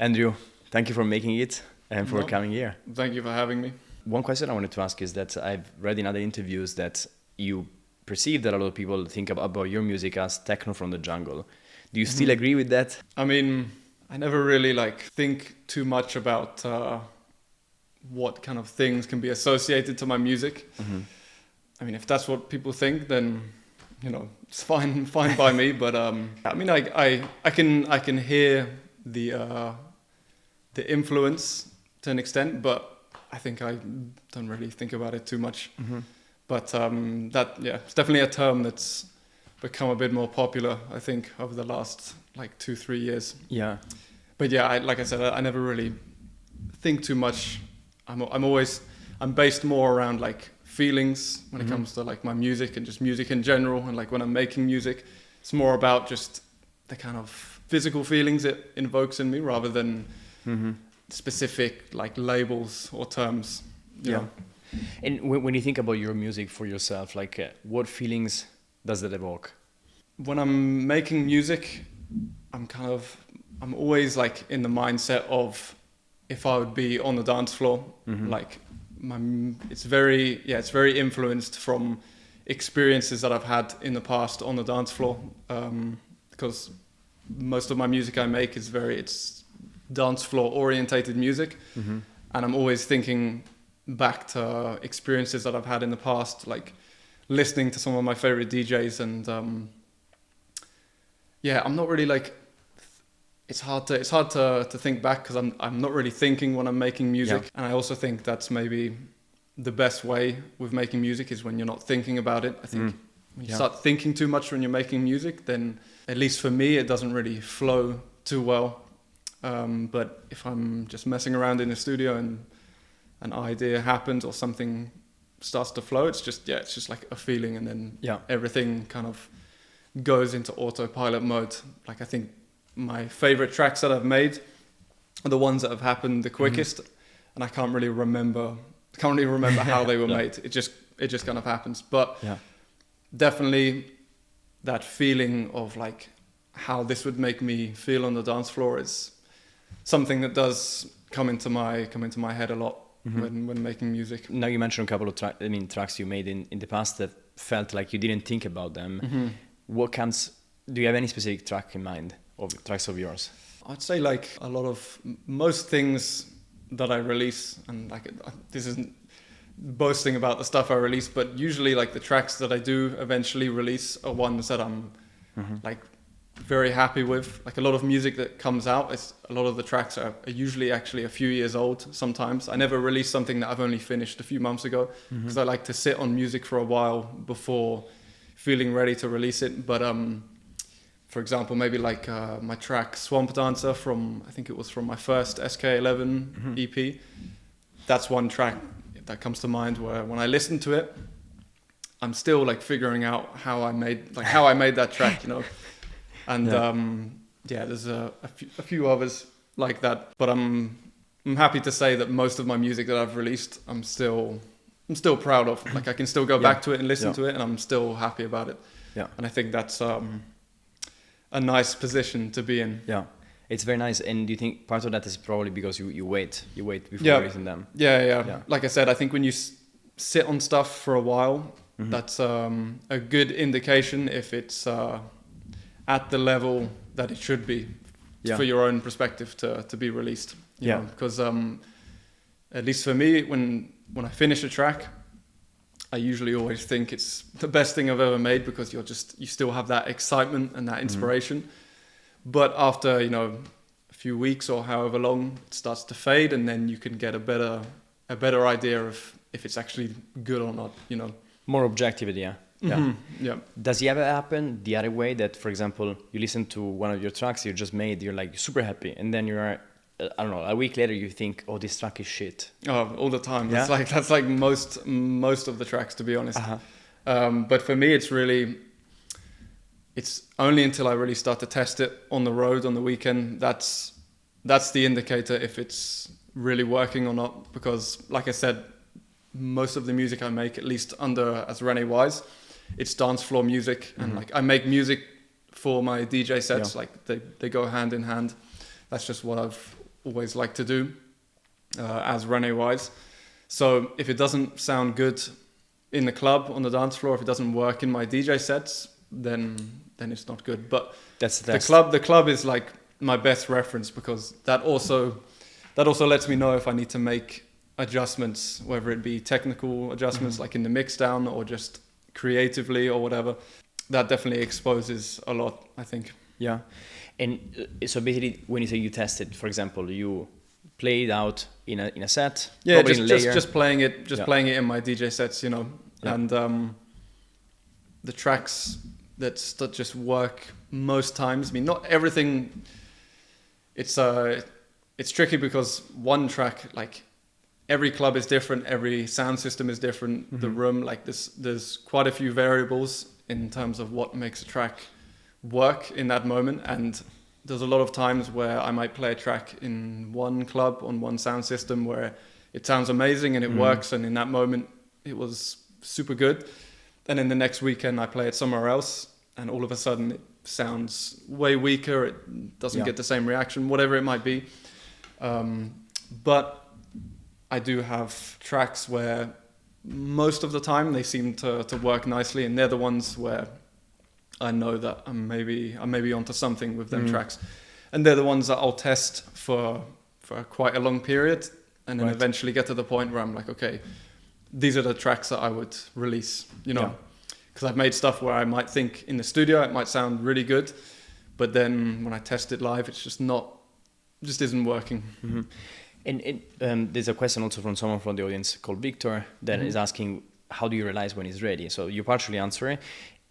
Andrew, thank you for making it and for No, coming here. thank you for having me. One question I wanted to ask is that I've read in other interviews that you perceive that a lot of people think about your music as techno from the jungle. Do you still agree with that? I mean, I never really think too much about what kind of things can be associated to my music. I mean, if that's what people think, then it's fine by me. But I mean, I can hear the influence to an extent, but I think I don't really think about it too much. But it's definitely a term that's become a bit more popular, I think, over the last 2-3 years. Yeah. But yeah, like I said, I never really think too much. I'm based more around feelings when it comes to my music and just music in general. And when I'm making music, it's more about just the kind of physical feelings it invokes in me rather than specific labels or terms. You know. And when you think about your music for yourself, what feelings does that evoke? When I'm making music, I'm always in the mindset of if I would be on the dance floor, it's very influenced from experiences that I've had in the past on the dance floor, because most of my music I make it's dance floor orientated music, and I'm always thinking back to experiences that I've had in the past, listening to some of my favorite DJs, and I'm not really it's hard to think back because I'm not really thinking when I'm making music, and I also think that's maybe the best way with making music is when you're not thinking about it. I think when you start thinking too much when you're making music, then at least for me it doesn't really flow too well. But if I'm just messing around in the studio and an idea happens or something starts to flow, it's just a feeling, and then everything kind of goes into autopilot mode. I think my favorite tracks that I've made are the ones that have happened the quickest, and I can't really remember how they were made. It just kind of happens. But definitely that feeling of how this would make me feel on the dance floor is something that does come into my head a lot when making music. Now you mentioned a couple of tracks you made in the past that felt like you didn't think about them. Do you have any specific track in mind of tracks of yours? I'd say most things that I release, and this isn't boasting about the stuff I release, but usually the tracks that I do eventually release are ones that I'm very happy with. A lot of music that comes out, a lot of the tracks are usually actually a few years old sometimes. I never release something that I've only finished a few months ago because I like to sit on music for a while before feeling ready to release it. But for example, maybe my track Swamp Dancer I think it was from my first SK11 EP. That's one track that comes to mind where when I listen to it, I'm still figuring out how I made that track, And there's a few others like that. But I'm happy to say that most of my music that I've released, I'm still proud of. I can still go back to it and listen to it, and I'm still happy about it. Yeah. And I think that's a nice position to be in. Yeah, it's very nice. And do you think part of that is probably because you wait before releasing them? Yeah. Like I said, I think when you sit on stuff for a while, that's a good indication if it's at the level that it should be for your own perspective to be released. You know? Because at least for me, when I finish a track, I usually always think it's the best thing I've ever made because you still have that excitement and that inspiration. But after, a few weeks or however long, it starts to fade, and then you can get a better idea of if it's actually good or not, More objectivity, yeah. Yeah. Does it ever happen the other way that, for example, you listen to one of your tracks you just made, you're super happy, and then you're, I don't know, a week later you think, oh, this track is shit? Oh, all the time. Yeah? That's most of the tracks, to be honest. But for me, it's only until I really start to test it on the road on the weekend that's the indicator if it's really working or not. Because, like I said, most of the music I make, at least as Rene Wise, it's dance floor music, and I make music for my DJ sets. They go hand in hand. That's just what I've always like to do as Rene Wise. So if it doesn't sound good in the club, on the dance floor, if it doesn't work in my DJ sets, then it's not good. But That's the club is like my best reference, because that also lets me know if I need to make adjustments, whether it be technical adjustments like in the mix down or just creatively or whatever. That definitely exposes a lot, I think. Yeah. And so basically, when you say you tested, for example, you played out in a set. Yeah, just playing it, playing it in my DJ sets, you know. Yeah. And the tracks that just work most times. I mean, not everything. It's tricky because one track, like every club is different, every sound system is different. The room, like there's quite a few variables in terms of what makes a track work in that moment. And there's a lot of times where I might play a track in one club on one sound system where it sounds amazing and it works, and in that moment it was super good. And then the next weekend I play it somewhere else, and all of a sudden it sounds way weaker, it doesn't get the same reaction, whatever it might be. But I do have tracks where most of the time they seem to work nicely, and they're the ones where I know that I'm maybe onto something with them tracks. And they're the ones that I'll test for quite a long period, and then eventually get to the point where I'm like, okay, these are the tracks that I would release, you know. Because I've made stuff where I might think in the studio it might sound really good, but then when I test it live, it's just isn't working. And there's a question also from someone from the audience called Victor that is asking, how do you realize when it's ready? So you partially answer it.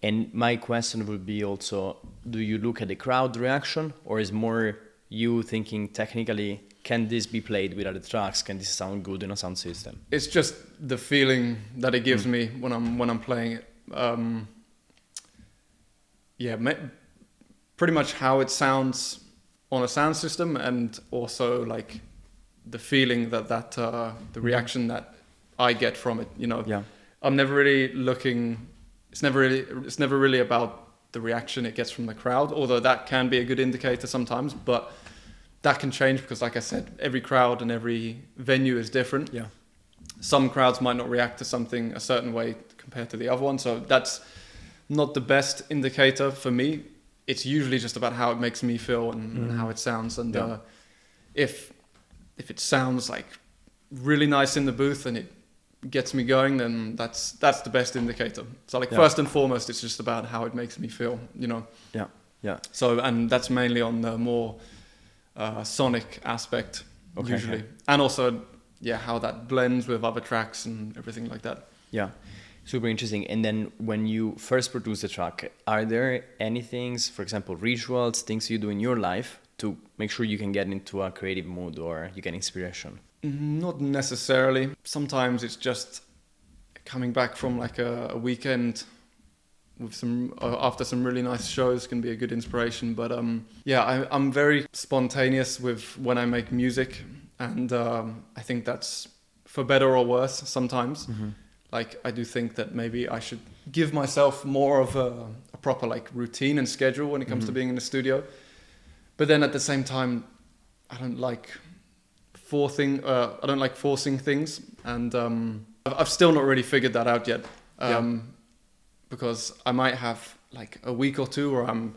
And my question would be also, do you look at the crowd reaction, or is more you thinking technically, can this be played with other tracks? Can this sound good in a sound system? It's just the feeling that it gives me when I'm playing it. Pretty much how it sounds on a sound system, and also like the feeling that the reaction that I get from it, you know. I'm never really looking. It's never really about the reaction it gets from the crowd, although that can be a good indicator sometimes. But that can change because, like I said, every crowd and every venue is different. Some crowds might not react to something a certain way compared to the other one, so that's not the best indicator for me. It's usually just about how it makes me feel and how it sounds. And if it sounds like really nice in the booth and it gets me going, then that's the best indicator. So first and foremost, it's just about how it makes me feel, you know. So, and that's mainly on the more sonic aspect usually, and also how that blends with other tracks and everything like that. Super interesting. And then when you first produce a track, are there any things, for example, rituals, things you do in your life to make sure you can get into a creative mood or you get inspiration? Not necessarily. Sometimes it's just coming back from like a weekend with after some really nice shows can be a good inspiration. But I'm very spontaneous with when I make music, and I think that's for better or worse sometimes. Like I do think that maybe I should give myself more of a proper like routine and schedule when it comes to being in the studio. But then at the same time, I don't like forcing things, and I've still not really figured that out yet. Because I might have like a week or two where I'm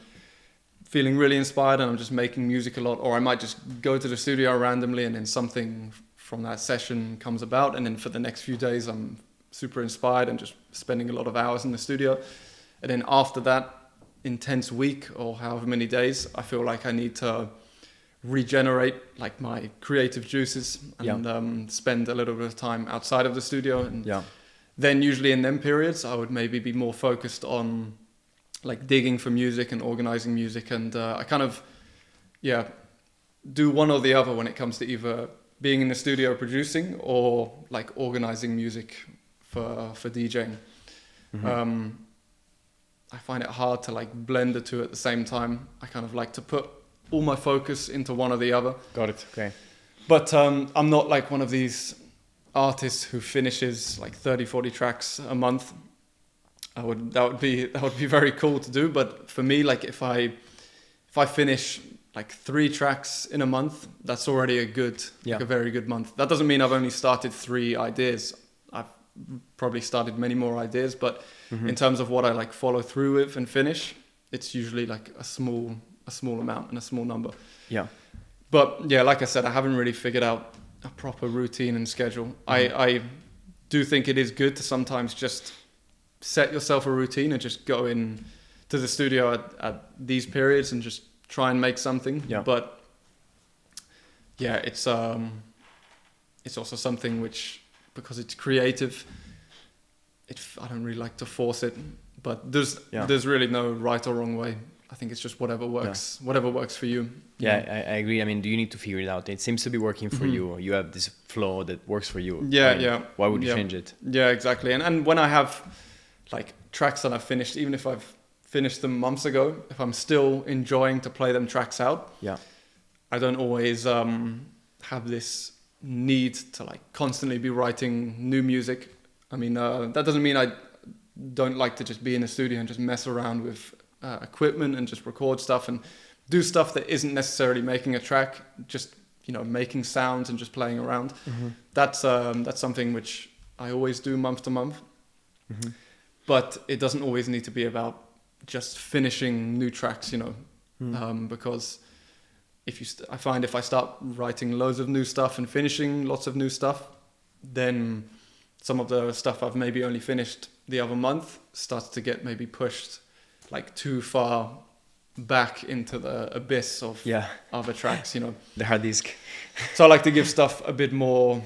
feeling really inspired and I'm just making music a lot, or I might just go to the studio randomly and then something from that session comes about, and then for the next few days I'm super inspired and just spending a lot of hours in the studio. And then after that intense week or however many days, I feel like I need to regenerate like my creative juices and spend a little bit of time outside of the studio. And then usually in them periods, I would maybe be more focused on like digging for music and organizing music. And I kind of, do one or the other when it comes to either being in the studio producing or like organizing music for DJing. I find it hard to like blend the two at the same time. I kind of like to put all my focus into one or the other. Got it. Okay. But I'm not like one of these artists who finishes like 30-40 tracks a month. That would be very cool to do, but for me, like if I finish like 3 tracks in a month, that's already a very good month. That doesn't mean I've only started 3 ideas. I've probably started many more ideas, but in terms of what I like follow through with and finish, it's usually like a small amount and a small number. Yeah. But yeah, like I said, I haven't really figured out a proper routine and schedule. I do think it is good to sometimes just set yourself a routine and just go in to the studio at these periods and just try and make something. Yeah. But yeah, it's also something which, because it's creative, I don't really like to force it. But there's really no right or wrong way. I think it's just whatever works for you. Yeah, I agree. I mean, do you need to figure it out? It seems to be working for you. You have this flow that works for you. Yeah, I mean, yeah. Why would you change it? Yeah, exactly. And when I have like tracks that I've finished, even if I've finished them months ago, if I'm still enjoying to play them tracks out, I don't always have this need to like constantly be writing new music. I mean, that doesn't mean I don't like to just be in a studio and just mess around with equipment and just record stuff and do stuff that isn't necessarily making a track, just making sounds and just playing around. That's something which I always do month to month. But it doesn't always need to be about just finishing new tracks, because I find if I start writing loads of new stuff and finishing lots of new stuff, then some of the stuff I've maybe only finished the other month starts to get maybe pushed like too far back into the abyss of other tracks, The hard disk. So I like to give stuff a bit more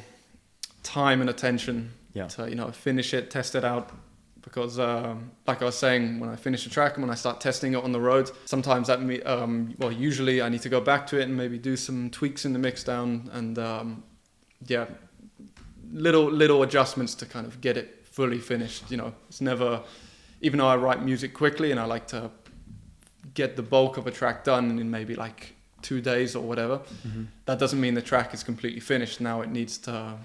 time and attention to, finish it, test it out. Because like I was saying, when I finish a track and when I start testing it on the road, sometimes usually I need to go back to it and maybe do some tweaks in the mix down and little adjustments to kind of get it fully finished. It's never, even though I write music quickly and I like to get the bulk of a track done in maybe like 2 days or whatever, that doesn't mean the track is completely finished. Now I need to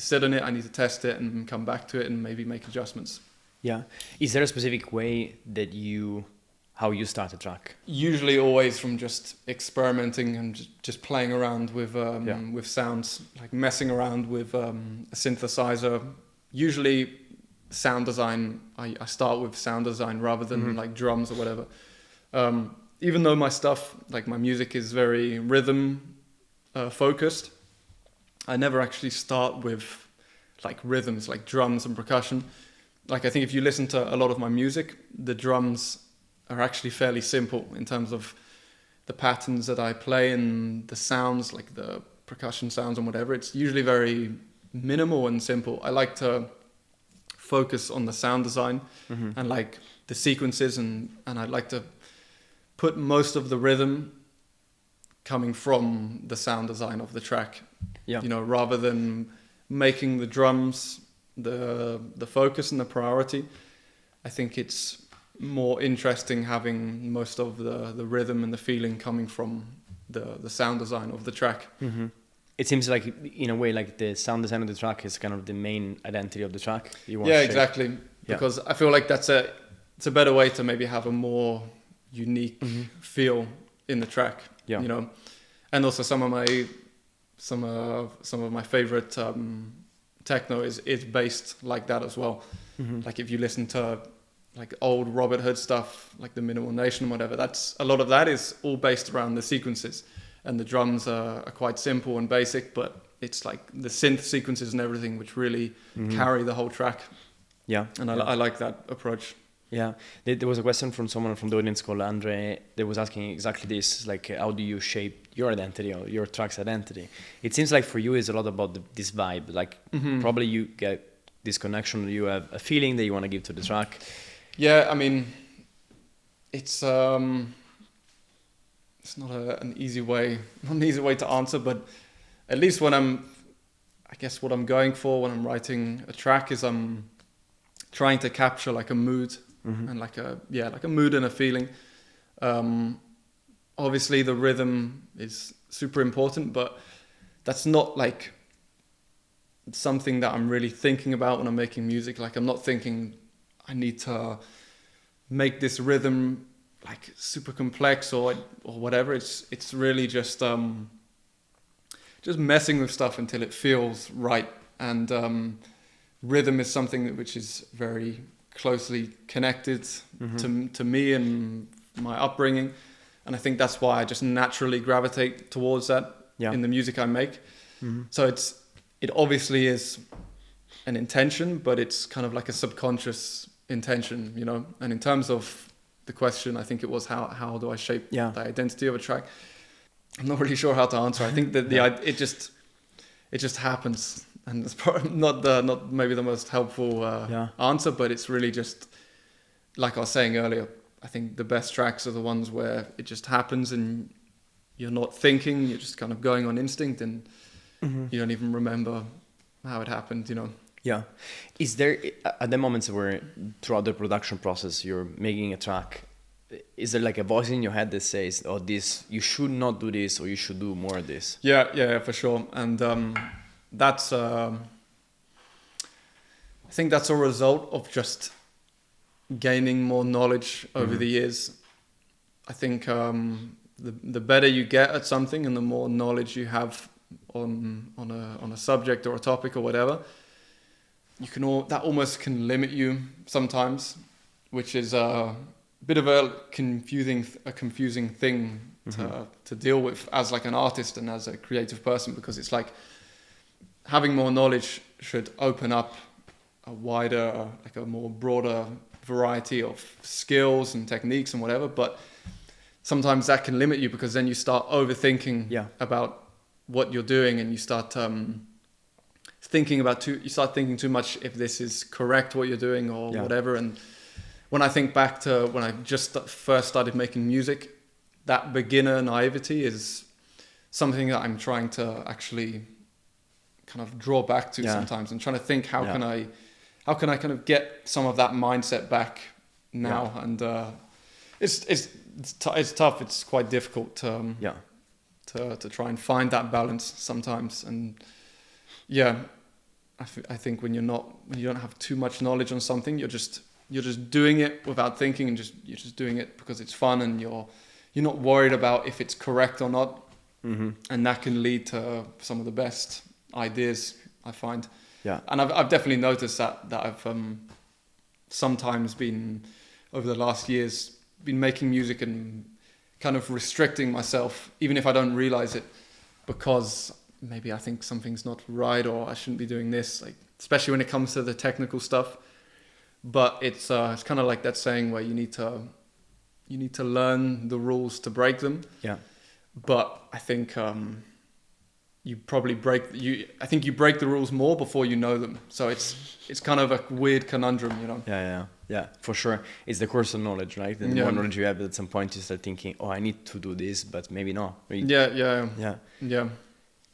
sit on it, I need to test it and come back to it and maybe make adjustments. Yeah. Is there a specific way that how you start a track? Usually always from just experimenting and just playing around with sounds, like messing around with a synthesizer. Usually sound design, I start with sound design rather than like drums or whatever. Even though my stuff, like my music is very rhythm focused, I never actually start with like rhythms, like drums and percussion. Like I think if you listen to a lot of my music, the drums are actually fairly simple in terms of the patterns that I play and the sounds, like the percussion sounds and whatever. It's usually very minimal and simple. I like to focus on the sound design and like the sequences and I'd like to put most of the rhythm coming from the sound design of the track. Rather than making the drums the focus and the priority. I think it's more interesting having most of the rhythm and the feeling coming from the sound design of the track. It seems like in a way like the sound design of the track is kind of the main identity of the track. Exactly. Because I feel like it's a better way to maybe have a more unique feel in the track. And also some of my favorite techno is based like that as well. Like if you listen to like old Robert Hood stuff, like the Minimal Nation, whatever, a lot of that is all based around the sequences, and the drums are quite simple and basic, but it's like the synth sequences and everything which really carry the whole track. I like that approach. There was a question from someone from the audience called Andre that was asking exactly this, like how do you shape your identity or your track's identity? It seems like for you it's a lot about this vibe, like probably you get this connection, you have a feeling that you want to give to the track. I mean, it's not an easy way to answer, but at least what I'm going for when I'm writing a track is I'm trying to capture like a mood and like a mood and a feeling. Obviously the rhythm is super important, but that's not like something that I'm really thinking about when I'm making music. Like I'm not thinking I need to make this rhythm like super complex or whatever. It's really just messing with stuff until it feels right. And rhythm is something which is very closely connected to me and my upbringing, and I think that's why I just naturally gravitate towards that in the music I make. So it obviously is an intention, but it's kind of like a subconscious intention, you know. And in terms of the question, I think it was how do I shape the identity of a track? I'm not really sure how to answer. I think that it just happens, and it's probably not maybe the most helpful answer, but it's really just like I was saying earlier. I think the best tracks are the ones where it just happens and you're not thinking, you're just kind of going on instinct, and you don't even remember how it happened, you know. Yeah. Is there, at the moments where throughout the production process you're making a track, is there like a voice in your head that says, oh, this, you should not do this, or you should do more of this? Yeah, for sure. And that's, I think that's a result of just gaining more knowledge over the years. I think the better you get at something and the more knowledge you have on a subject or a topic or whatever, that almost can limit you sometimes, which is a bit of a confusing thing to deal with as like an artist and as a creative person, because it's like having more knowledge should open up a wider, like a more broader variety of skills and techniques and whatever, but sometimes that can limit you because then you start overthinking about what you're doing, and you start thinking too much if this is correct what you're doing or whatever. And when I think back to when I just first started making music, that beginner naivety is something that I'm trying to actually kind of draw back to sometimes, and trying to think how can I kind of get some of that mindset back now. And it's tough. It's quite difficult to try and find that balance sometimes. And I think when you don't have too much knowledge on something, you're just doing it without thinking, and you're just doing it because it's fun, and you're not worried about if it's correct or not. And that can lead to some of the best ideas, I find. And I've definitely noticed that I've sometimes been, over the last years, been making music and kind of restricting myself, even if I don't realize it, because maybe I think something's not right, or I shouldn't be doing this, like especially when it comes to the technical stuff. But it's kind of like that saying where you need to learn the rules to break them. But I think you break the rules more before you know them. So it's kind of a weird conundrum, you know. Yeah, for sure. It's the course of knowledge, right? And the more knowledge you have, at some point you start thinking, oh, I need to do this, but maybe not. Yeah.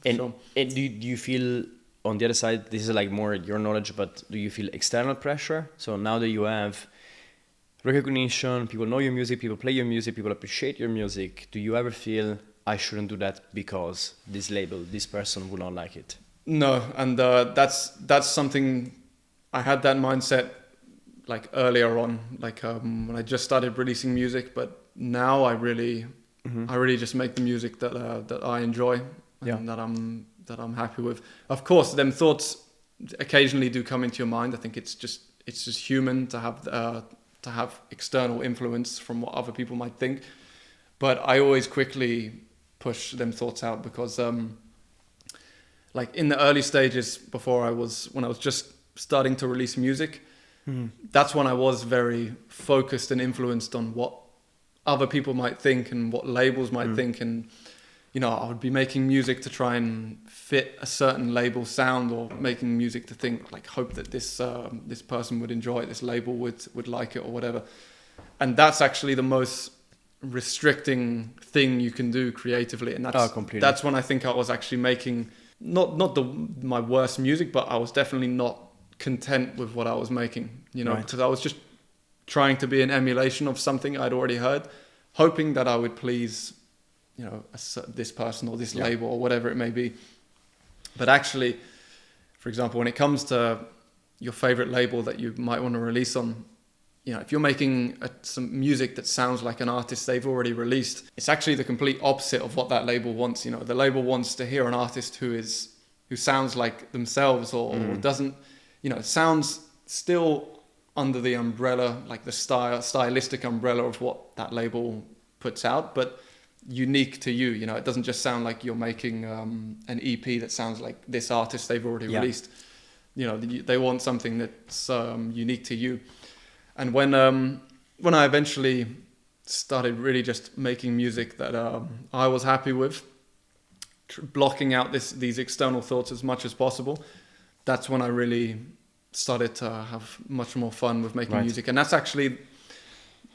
And, sure. And do you feel, on the other side, this is like more your knowledge, but do you feel external pressure? So now that you have recognition, people know your music, people play your music, people appreciate your music, do you ever feel, I shouldn't do that because this label, this person will not like it? No, and that's something, I had that mindset like earlier on, like when I just started releasing music, but now I really just make the music that I enjoy and that I'm happy with. Of course, them thoughts occasionally do come into your mind. I think it's just human to have external influence from what other people might think, but I always quickly push them thoughts out, because like in the early stages when I was just starting to release music, that's when I was very focused and influenced on what other people might think and what labels might think. And, you know, I would be making music to try and fit a certain label sound, or making music to think, like, hope that this person would enjoy it, this label would like it or whatever. And that's actually the most restricting thing you can do creatively. And that's when I think I was actually making not my worst music, but I was definitely not content with what I was making, you know, because I was just trying to be an emulation of something I'd already heard, hoping that I would please, you know, this person or this label or whatever it may be. But actually, for example, when it comes to your favorite label that you might want to release on, if you're making some music that sounds like an artist they've already released, it's actually the complete opposite of what that label wants. The label wants to hear an artist who sounds like themselves or doesn't, sounds still under the umbrella, like the stylistic umbrella of what that label puts out, but unique to you. It doesn't just sound like you're making an EP that sounds like this artist they've already released. They want something that's unique to you. And when I eventually started really just making music that I was happy with, blocking out these external thoughts as much as possible, that's when I really started to have much more fun with making music. And that's actually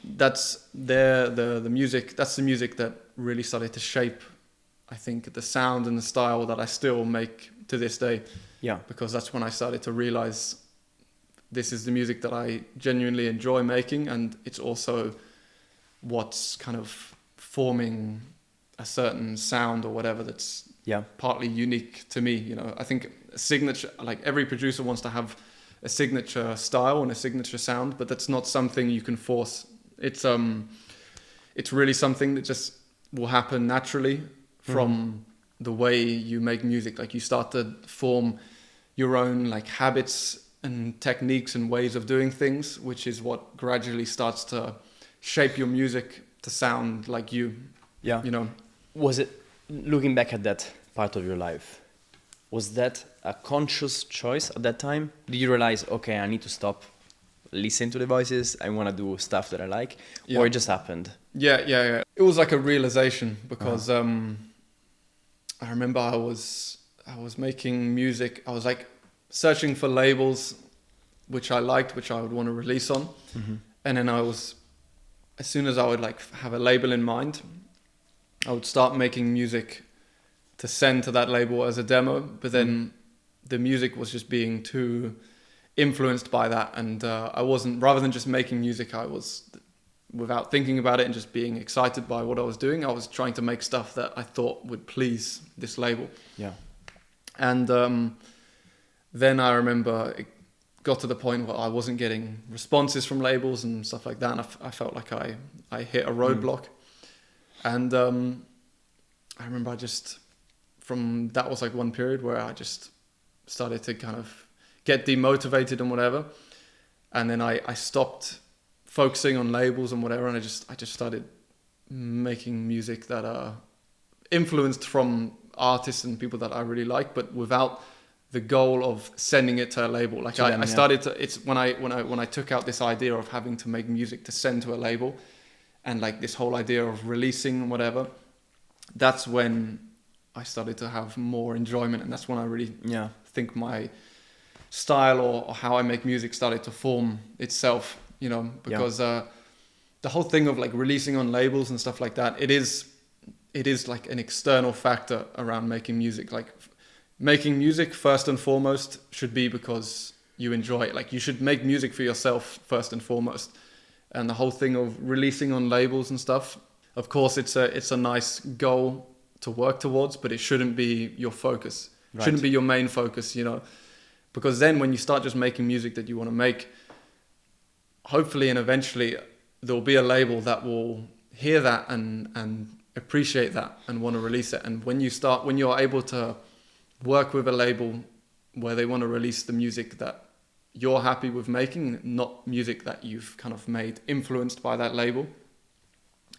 the music. That's the music that really started to shape, I think, the sound and the style that I still make to this day. Yeah, because that's when I started to realize this is the music that I genuinely enjoy making, and it's also what's kind of forming a certain sound or whatever that's partly unique to me. I think a signature, like every producer wants to have a signature style and a signature sound, but that's not something you can force. It's really something that just will happen naturally from the way you make music. Like you start to form your own like habits and techniques and ways of doing things, which is what gradually starts to shape your music to sound like you. Yeah. Was it, looking back at that part of your life, was that a conscious choice at that time? Did you realize, okay, I need to stop, listen to the voices, I want to do stuff that I like, or it just happened? Yeah. It was like a realization because I remember I was making music. I was like searching for labels which I liked, which I would want to release on. And then as soon as I would like have a label in mind, I would start making music to send to that label as a demo. But then the music was just being too influenced by that. And I wasn't, rather than just making music, I was, without thinking about it and just being excited by what I was doing, I was trying to make stuff that I thought would please this label. Yeah. And then I remember it got to the point where I wasn't getting responses from labels and stuff like that. And I felt like I hit a roadblock. And I remember that was like one period where I just started to kind of get demotivated and whatever. And then I stopped focusing on labels and whatever. And I just started making music that influenced from artists and people that I really like, but without the goal of sending it to a label. Like I started to, it's when I took out this idea of having to make music to send to a label, and like this whole idea of releasing and whatever, that's when I started to have more enjoyment. And that's when I really think my style or how I make music started to form itself, because the whole thing of like releasing on labels and stuff like that, it is like an external factor around making music. Like making music first and foremost should be because you enjoy it. Like you should make music for yourself first and foremost. And the whole thing of releasing on labels and stuff, of course, it's a nice goal to work towards, but it shouldn't be your focus. Right. Shouldn't be your main focus, because then when you start just making music that you want to make, hopefully and eventually there'll be a label that will hear that and appreciate that and want to release it. And when you're able to work with a label where they want to release the music that you're happy with making, not music that you've kind of made influenced by that label,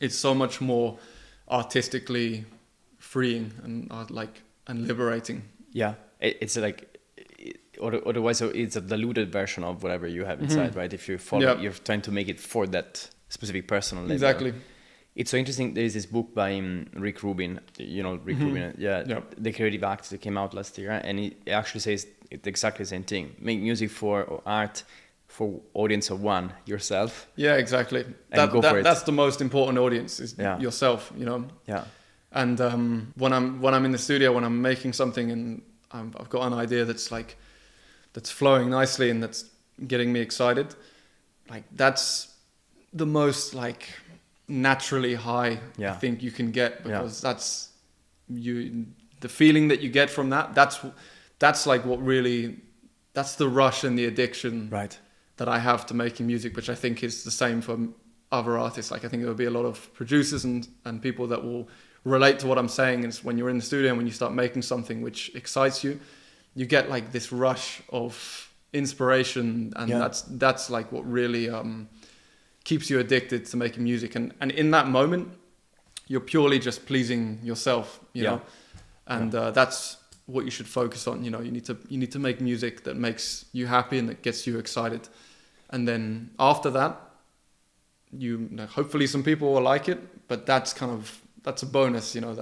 it's so much more artistically freeing and liberating. Yeah, it's like, otherwise it's a diluted version of whatever you have inside, right? If you follow, you're trying to make it for that specific personal label. Exactly. It's so interesting. There is this book by Rick Rubin, Rick Rubin, The Creative Act, that came out last year, and it actually says it's exactly the same thing. Make music for art, for audience of one, yourself. Yeah, exactly. That's the most important audience, is yourself, Yeah. And when I'm in the studio, when I'm making something and I've got an idea that's flowing nicely and that's getting me excited, like that's the most like naturally high I think you can get, because that's the feeling that you get from that's like what really, that's the rush and the addiction, right? that I have to making music, which I think is the same for other artists. Like I think there'll be a lot of producers and people that will relate to what I'm saying. Is when you're in the studio and when you start making something which excites you, you get like this rush of inspiration, and that's like what really keeps you addicted to making music. And in that moment, you're purely just pleasing yourself, you know, and that's what you should focus on. You know, you need to make music that makes you happy and that gets you excited, and then after that, hopefully some people will like it, but that's a bonus, you know.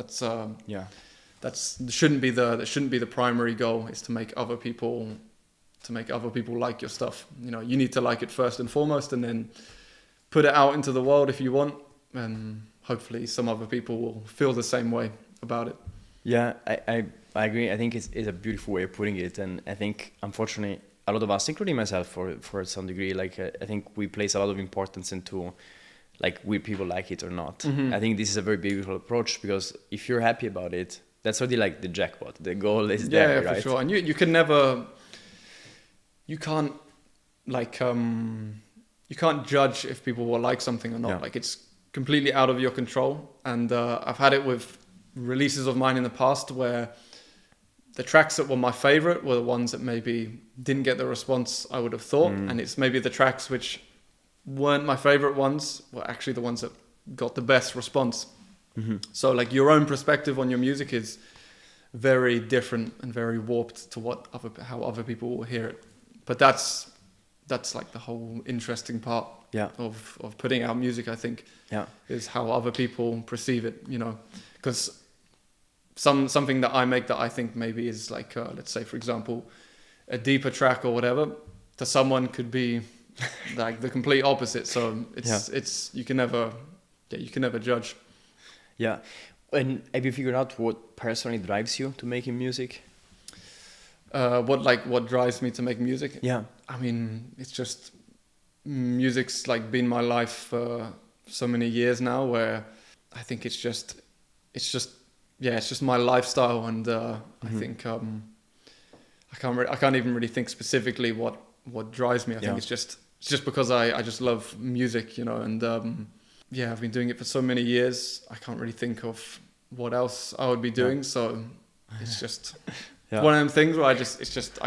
That shouldn't be the primary goal, is to make other people like your stuff. You know, you need to like it first and foremost, and then put it out into the world if you want, and hopefully some other people will feel the same way about it. Yeah, I agree. I think it's a beautiful way of putting it, and I think unfortunately a lot of us, including myself for some degree, like I think we place a lot of importance into like will people like it or not. Mm-hmm. I think this is a very beautiful approach, because if you're happy about it, that's already like the jackpot. The goal is there, right? Yeah, for sure. And you can't like you can't judge if people will like something or not. Like it's completely out of your control. And I've had it with releases of mine in the past where the tracks that were my favorite were the ones that maybe didn't get the response I would have thought. And it's maybe the tracks which weren't my favorite ones were actually the ones that got the best response. Mm-hmm. So like your own perspective on your music is very different and very warped to how other people will hear it. But that's like the whole interesting part of putting out music, I think, is how other people perceive it, you know, because something that I make that I think maybe is like, let's say, for example, a deeper track or whatever, to someone could be like the complete opposite. So it's you can never judge. Yeah. And have you figured out what personally drives you to making music? What drives me to make music? Yeah. I mean, it's just music's like been my life for so many years now, where I think it's just my lifestyle, and I think I can't even really think specifically what drives me. I think it's just because I just love music, you know, and I've been doing it for so many years. I can't really think of what else I would be doing. So it's just one of them things where I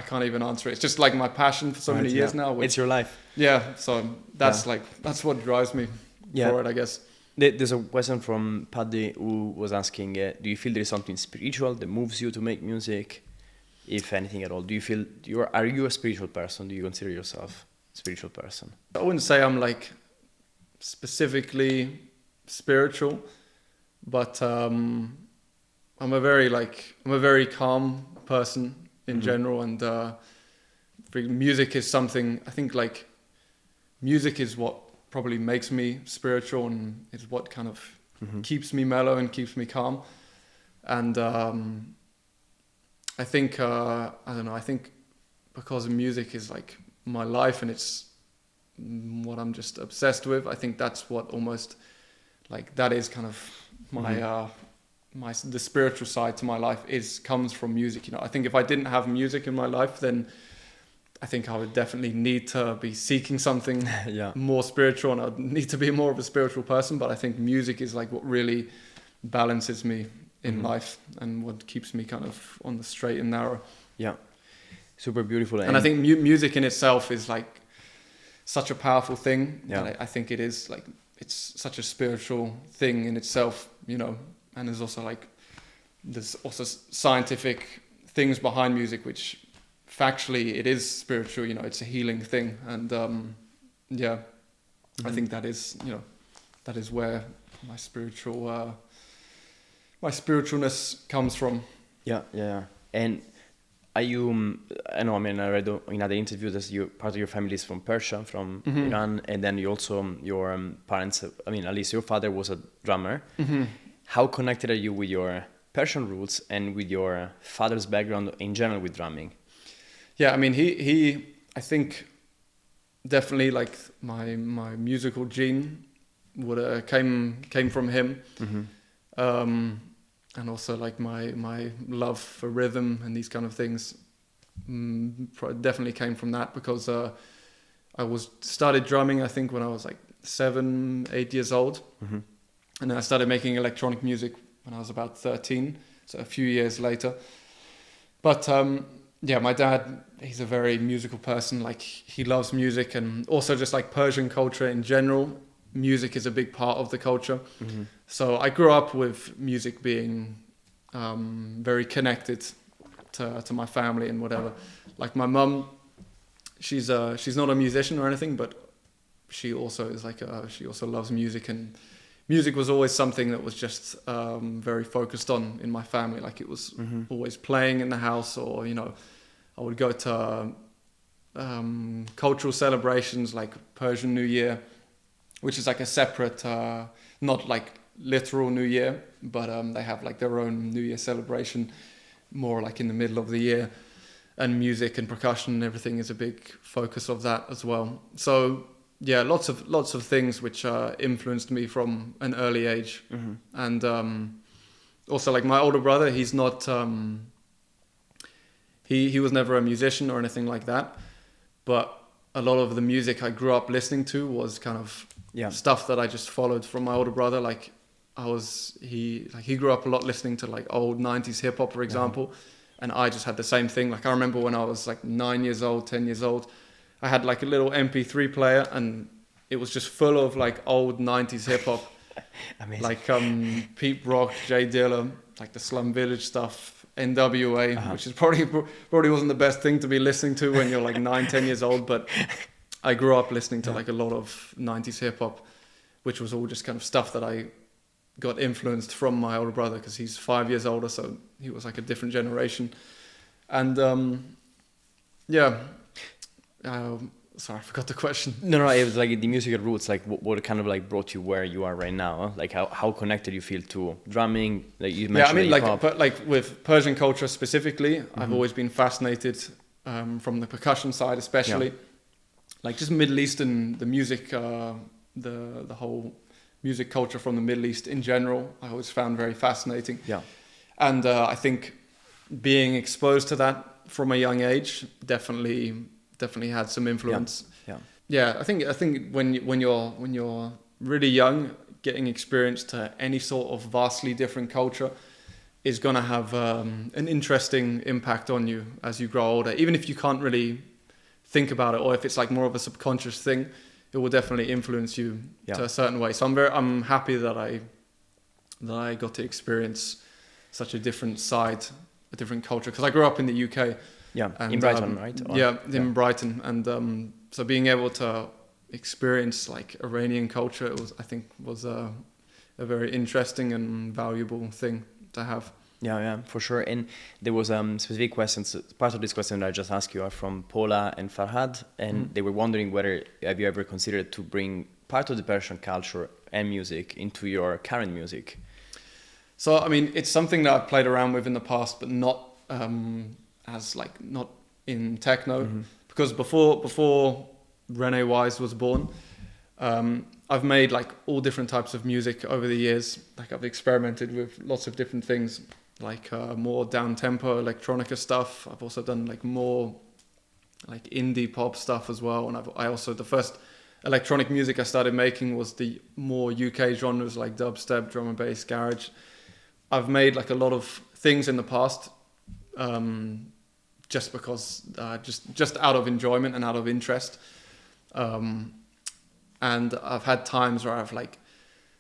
can't even answer it. It's just like my passion for so many years now. It's your life. Yeah. So that's what drives me for it, I guess. There's a question from Paddy who was asking, do you feel there is something spiritual that moves you to make music? If anything at all, do you feel are you a spiritual person? Do you consider yourself a spiritual person? I wouldn't say I'm like specifically spiritual, but I'm a very calm person in general, and music is something I think like music is what probably makes me spiritual, and is what kind of keeps me mellow and keeps me calm. And I think I don't know, I think because music is like my life and it's what I'm just obsessed with, I think that's what almost like that is kind of my the spiritual side to my life comes from music. You know, I think if I didn't have music in my life, then I think I would definitely need to be seeking something more spiritual, and I'd need to be more of a spiritual person. But I think music is like what really balances me in life and what keeps me kind of on the straight and narrow. Yeah. Super beautiful. And I think music in itself is like such a powerful thing. Yeah. I think it is like, it's such a spiritual thing in itself, you know, and there's also scientific things behind music, which factually it is spiritual, you know, it's a healing thing. And I think that is where my spiritualness comes from. Yeah. And are you, I read in other interviews that part of your family is from Persia, from Iran, and then you also, your parents, at least your father was a drummer. Mm-hmm. How connected are you with your Persian roots and with your father's background in general with drumming? Yeah, I mean, he I think definitely like my musical gene would came from him. Mm-hmm. And also like my love for rhythm and these kind of things definitely came from that, because started drumming, I think, when I was like 7, 8 years old. Mm-hmm. And then I started making electronic music when I was about 13, so a few years later. But yeah, my dad, he's a very musical person. Like, he loves music, and also just like Persian culture in general, music is a big part of the culture. Mm-hmm. So I grew up with music being very connected to my family and whatever. Like, my mum, she's not a musician or anything, but she also is like she also loves music, and music was always something that was just very focused on in my family. Like, it was Mm-hmm. always playing in the house, or, you know, I would go to cultural celebrations like Persian New Year, which is like a separate, not like literal New Year, but they have like their own New Year celebration, more like in the middle of the year, and music and percussion and everything is a big focus of that as well. So yeah, lots of things which influenced me from an early age. Mm-hmm. And also, like, my older brother, he's not he was never a musician or anything like that, but a lot of the music I grew up listening to was kind of stuff that I just followed from my older brother. Like, he grew up a lot listening to like old 90s hip hop, for example, and I just had the same thing. Like, I remember when I was like 9 years old, 10 years old, I had like a little MP3 player, and it was just full of like old 90s hip hop. Amazing. Like Pete Rock, Jay Dilla, like the Slum Village stuff, NWA, which is probably wasn't the best thing to be listening to when you're like 9, 10 years old, but I grew up listening to like a lot of 90s hip hop, which was all just kind of stuff that I got influenced from my older brother, because he's 5 years older, so he was like a different generation. And sorry, I forgot the question. No, it was like the musical roots, like what kind of like brought you where you are right now? Like how connected you feel to drumming? Like you mentioned. Yeah, I mean, like, but like with Persian culture specifically, I've always been fascinated from the percussion side, especially. Like, just Middle Eastern, the music, the whole music culture from the Middle East in general, I always found very fascinating. Yeah. And I think being exposed to that from a young age definitely had some influence. Yeah. I think when you're really young, getting experience to any sort of vastly different culture is gonna have an interesting impact on you as you grow older. Even if you can't really think about it, or if it's like more of a subconscious thing, it will definitely influence you to a certain way. So I'm happy that I got to experience such a different side, a different culture, because I grew up in the UK. Yeah, and, in Brighton, right? In Brighton, and so being able to experience like Iranian culture, I think was a very interesting and valuable thing to have. Yeah, for sure. And there was specific questions. Part of this question that I just asked you are from Paula and Farhad, and they were wondering whether have you ever considered to bring part of the Persian culture and music into your current music? So, I mean, it's something that I've played around with in the past, but not not in techno, because before Rene Wise was born, I've made like all different types of music over the years. Like, I've experimented with lots of different things, like more down-tempo electronica stuff. I've also done like more like indie pop stuff as well. And I also, the first electronic music I started making was the more UK genres like dubstep, drum and bass, garage. I've made like a lot of things in the past, just because, just out of enjoyment and out of interest. And I've had times where I've like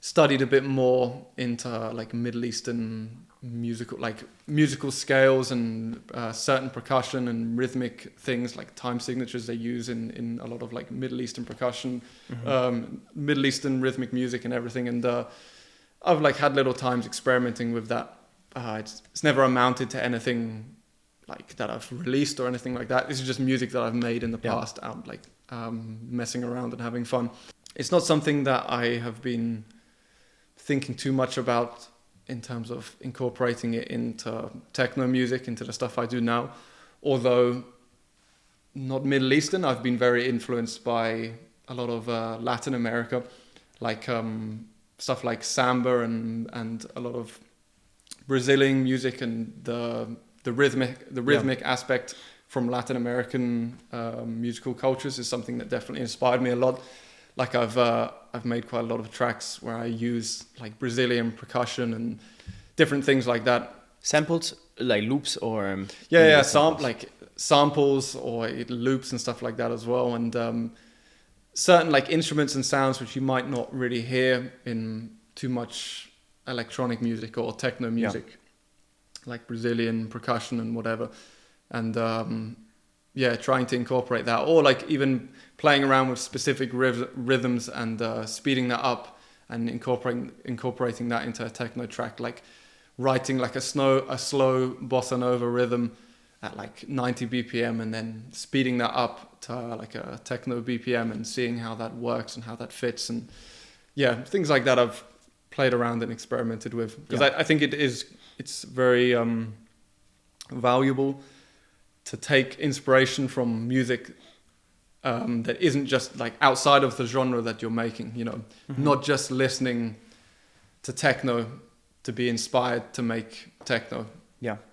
studied a bit more into like Middle Eastern musical scales and certain percussion and rhythmic things, like time signatures they use in a lot of like Middle Eastern percussion, Middle Eastern rhythmic music and everything. And I've like had little times experimenting with that. It's never amounted to anything like that I've released or anything like that. This is just music that I've made in the past, out like messing around and having fun. It's not something that I have been thinking too much about in terms of incorporating it into techno music, into the stuff I do now. Although not Middle Eastern, I've been very influenced by a lot of Latin America, like stuff like samba and a lot of Brazilian music, and the rhythmic aspect from Latin American musical cultures is something that definitely inspired me a lot. Like I've made quite a lot of tracks where I use like Brazilian percussion and different things like that. Samples like loops or like samples or loops and stuff like that as well, and certain like instruments and sounds which you might not really hear in too much electronic music or techno music, like Brazilian percussion and whatever, and trying to incorporate that, or like even playing around with specific rhythms and speeding that up and incorporating that into a techno track, like writing like a slow bossa nova rhythm at like 90 BPM and then speeding that up to like a techno BPM and seeing how that works and how that fits, and things like that I've played around and experimented with, because I think it's very valuable to take inspiration from music that isn't just like outside of the genre that you're making, not just listening to techno to be inspired to make techno.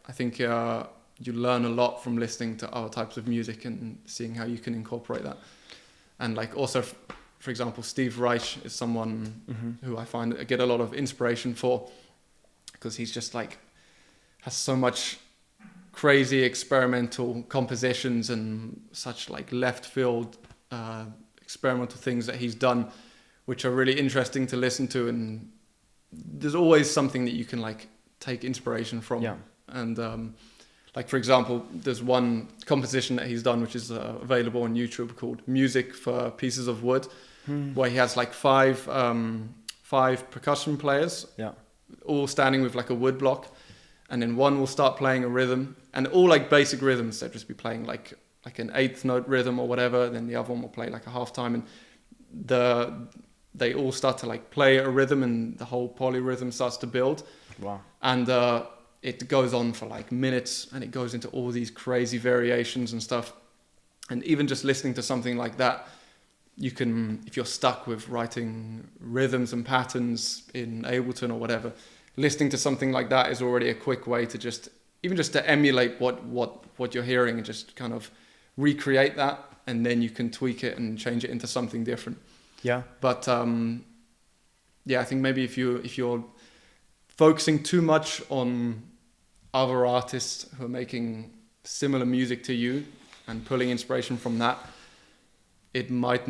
I think you learn a lot from listening to other types of music and seeing how you can incorporate that. And like also, for example, Steve Reich is someone who I find I get a lot of inspiration for, because he's just like has so much crazy experimental compositions and such like left field experimental things that he's done, which are really interesting to listen to, and there's always something that you can like take inspiration from. And like for example, there's one composition that he's done which is available on YouTube called Music for Pieces of Wood, where he has like five percussion players, all standing with like a wood block, and then one will start playing a rhythm, and all like basic rhythms. They'll just be playing like an eighth note rhythm or whatever, then the other one will play like a half time, and they all start to like play a rhythm, and the whole polyrhythm starts to build. And it goes on for like minutes, and it goes into all these crazy variations and stuff. And even just listening to something like that, you can, if you're stuck with writing rhythms and patterns in Ableton or whatever, listening to something like that is already a quick way to just to emulate what you're hearing and just kind of recreate that, and then you can tweak it and change it into something different. But I think maybe if you're focusing too much on other artists who are making similar music to you and pulling inspiration from that, it might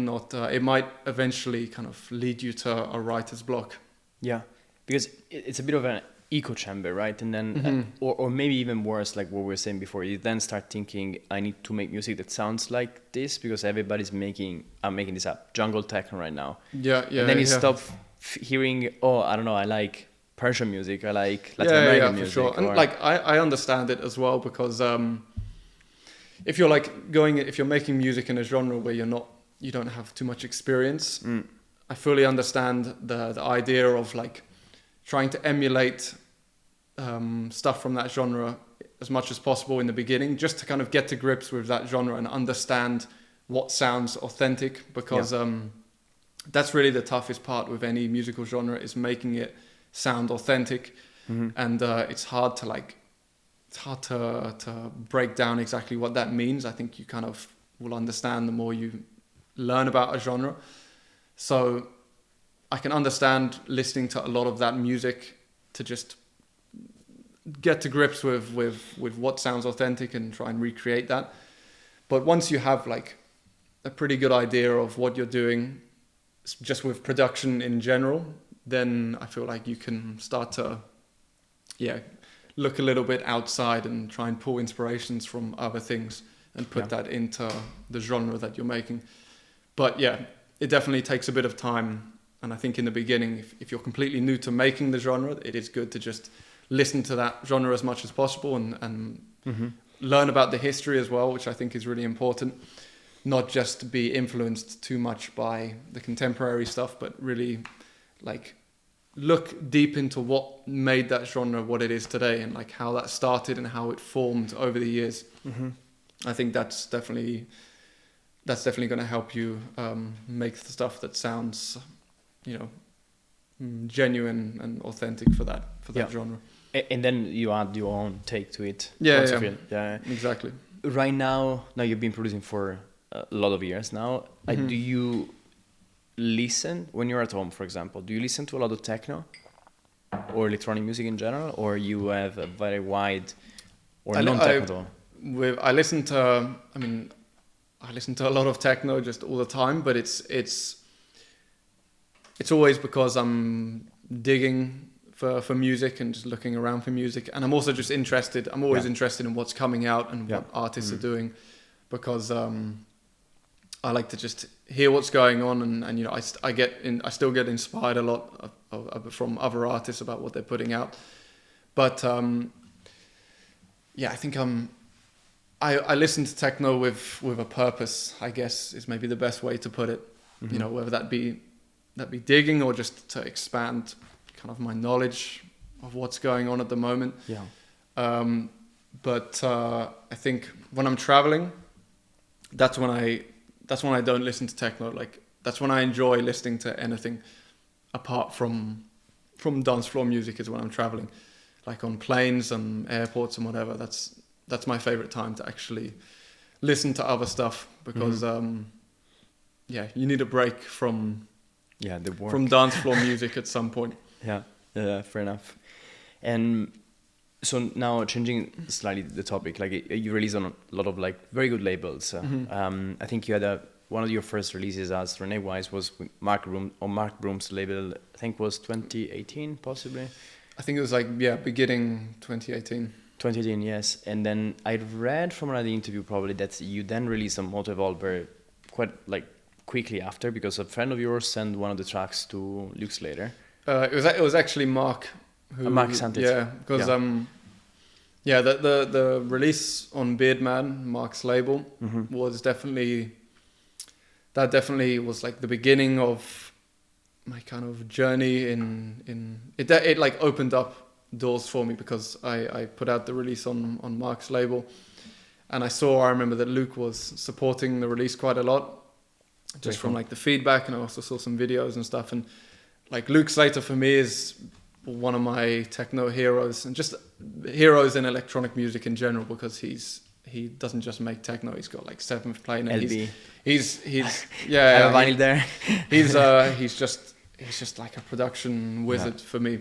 eventually kind of lead you to a writer's block. Because it's a bit of an echo chamber, right? And then or maybe even worse, like what we were saying before, you then start thinking, I need to make music that sounds like this because everybody's I'm making this up, jungle techno right now. And then you stop hearing, I don't know, I like Persian music, I like Latin American music. For sure. And like I understand it as well, because if you're making music in a genre where you don't have too much experience, I fully understand the idea of like trying to emulate stuff from that genre as much as possible in the beginning, just to kind of get to grips with that genre and understand what sounds authentic, because that's really the toughest part with any musical genre, is making it sound authentic. And it's hard to break down exactly what that means. I think you kind of will understand the more you learn about a genre. So I can understand listening to a lot of that music to just get to grips with what sounds authentic and try and recreate that. But once you have like a pretty good idea of what you're doing just with production in general, then I feel like you can start to look a little bit outside and try and pull inspirations from other things and put that into the genre that you're making. But it definitely takes a bit of time. And I think in the beginning, if you're completely new to making the genre, it is good to just listen to that genre as much as possible and learn about the history as well, which I think is really important. Not just be influenced too much by the contemporary stuff, but really like look deep into what made that genre what it is today, and like how that started and how it formed over the years. I think that's definitely going to help you make the stuff that sounds, genuine and authentic for that genre. And then you add your own take to it. Yeah, exactly. right now you've been producing for a lot of years now. Do you listen when you're at home, for example? Do you listen to a lot of techno or electronic music in general, or you have a very wide or non-techno? I listen to. I mean, I listen to a lot of techno just all the time, but it's always because I'm digging for music and just looking around for music, and I'm also just interested. I'm always interested in what's coming out and what artists are doing, because I like to just hear what's going on, and you know, I still get inspired a lot from other artists about what they're putting out. But I think I listen to techno with a purpose, I guess, is maybe the best way to put it. You know, whether that be digging or just to expand kind of my knowledge of what's going on at the moment. But I think when I'm traveling, that's when I don't listen to techno. Like, that's when I enjoy listening to anything apart from dance floor music, is when I'm traveling, like on planes and airports and whatever. That's my favorite time to actually listen to other stuff, because you need a break from dance floor music at some point. Fair enough. And so now, changing slightly the topic, like you release on a lot of like very good labels. I think you had one of your first releases as Rene Wise was with Mark Broom's label. I think was 2018, possibly. I think it was like beginning 2018. 2018, yes. And then I read from another interview probably that you then released a Moto Evolver quite like quickly after, because a friend of yours sent one of the tracks to Luke Slater. It was actually Mark who Mark sent it. Yeah, because the release on Beardman, Mark's label, was definitely was like the beginning of my kind of journey in it like opened up doors for me, because I put out the release on Mark's label, and I remember that Luke was supporting the release quite a lot, just from like the feedback, and I also saw some videos and stuff. And like Luke Slater for me is one of my techno heroes, and just heroes in electronic music in general, because he doesn't just make techno. He's got like Seventh Plane, and LB. He's I have a vinyl there. he's just like a production wizard for me.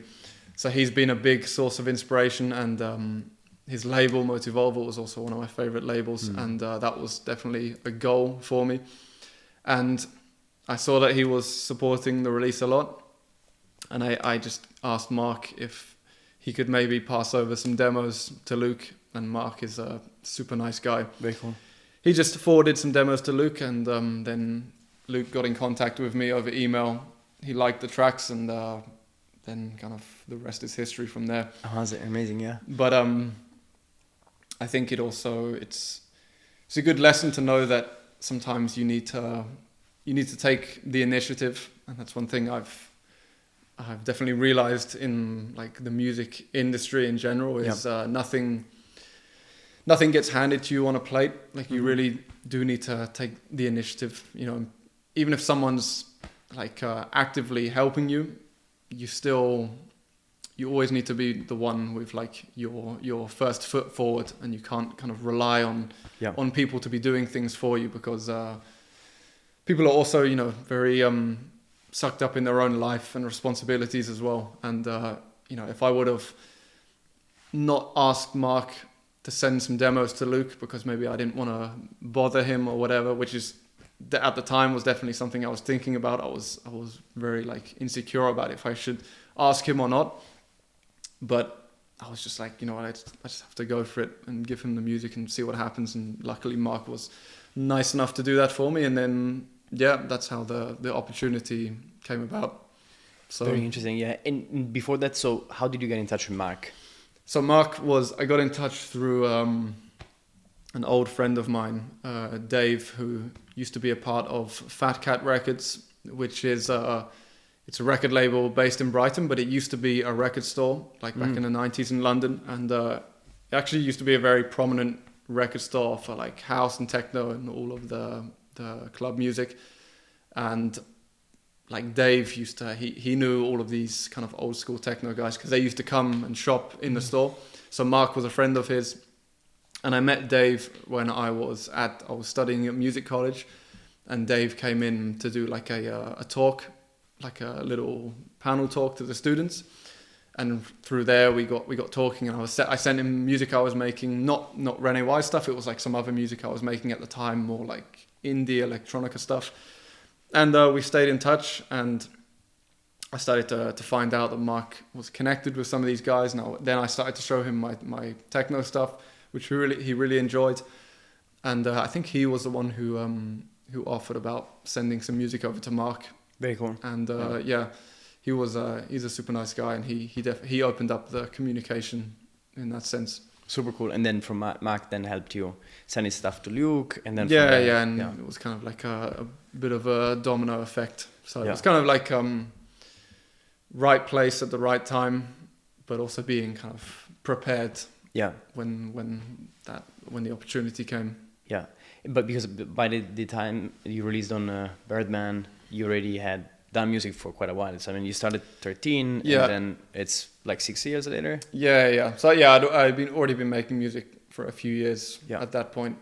So he's been a big source of inspiration, and his label Moto Evolver was also one of my favorite labels, and that was definitely a goal for me. And I saw that he was supporting the release a lot, and I just asked Mark if he could maybe pass over some demos to Luke, and Mark is a super nice guy. Very cool. He just forwarded some demos to Luke, and then Luke got in contact with me over email. He liked the tracks, and then kind of the rest is history from there. Oh, that's amazing, yeah. But I think it's a good lesson to know that sometimes you need to take the initiative, and that's one thing I've definitely realized in like the music industry in general is nothing gets handed to you on a plate. Like you really do need to take the initiative. You know, even if someone's like actively helping you, you always need to be the one with like your first foot forward, and you can't kind of rely on people to be doing things for you, because people are also, you know, very sucked up in their own life and responsibilities as well. And you know, if I would have not asked Mark to send some demos to Luke because maybe I didn't want to bother him or whatever, which is at the time was definitely something I was thinking about. I was very like insecure about if I should ask him or not, but I was just like, you know what, I just have to go for it and give him the music and see what happens. And luckily Mark was nice enough to do that for me, and then that's how the opportunity came about. So very interesting. Yeah. And before that, so how did you get in touch with Mark? So I got in touch through an old friend of mine, Dave, who used to be a part of Fat Cat Records, which is it's a record label based in Brighton, but it used to be a record store like back in the 90s in London, and it actually used to be a very prominent record store for like house and techno and all of the club music. And like Dave he knew all of these kind of old school techno guys because they used to come and shop in the store. So Mark was a friend of his, And I met Dave when I was studying at music college, and Dave came in to do like a talk, like a little panel talk to the students. And through there we got talking, and I sent him music I was making, not Rene Wise stuff. It was like some other music I was making at the time, more like indie electronica stuff. And we stayed in touch, and I started to find out that Mark was connected with some of these guys. Then I started to show him my techno stuff, which he really enjoyed. And I think he was the one who offered about sending some music over to Mark. Very cool. And he's a super nice guy, and he opened up the communication in that sense. Super cool. And then from Mark then helped you send his stuff to Luke, and then it was kind of like a bit of a domino effect. So it was kind of like right place at the right time, but also being kind of prepared. Yeah. When the opportunity came. Yeah, but because by the time you released on Birdman, you already had done music for quite a while. So I mean, you started 13, and then it's like 6 years later. Yeah. So I'd already been making music for a few years at that point.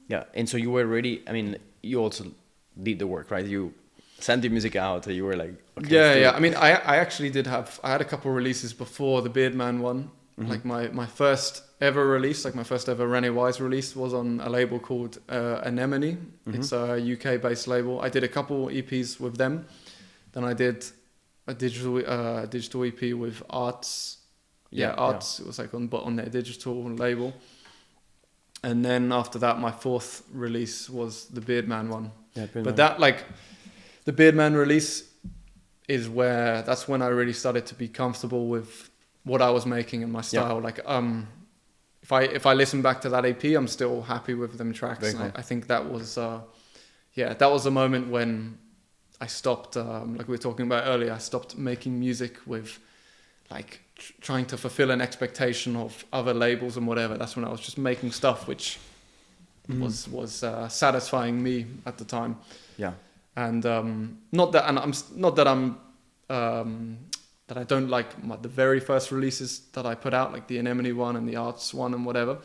Yeah, and so you were ready. I mean, you also did the work, right? You sent the music out. You were like, okay, yeah. I mean, I actually I had a couple of releases before the Beardman one. Mm-hmm. Like my first ever release, like my first ever Rene Wise release, was on a label called Anemone. Mm-hmm. It's a UK based label. I did a couple EPs with them. Then I did a digital EP with Arts. Arts. It was like on their digital label. And then after that, my fourth release was the Beardman one. Yeah, but that, like, the Beardman release that's when I really started to be comfortable with what I was making and my style. Like, if I listen back to that EP, I'm still happy with them tracks. And I think that was a moment when I stopped, like we were talking about earlier, I stopped making music with like trying to fulfill an expectation of other labels and whatever. That's when I was just making stuff which was satisfying me at the time. Yeah. And that I don't like the very first releases that I put out, like the Anemone one and the Arts one and whatever.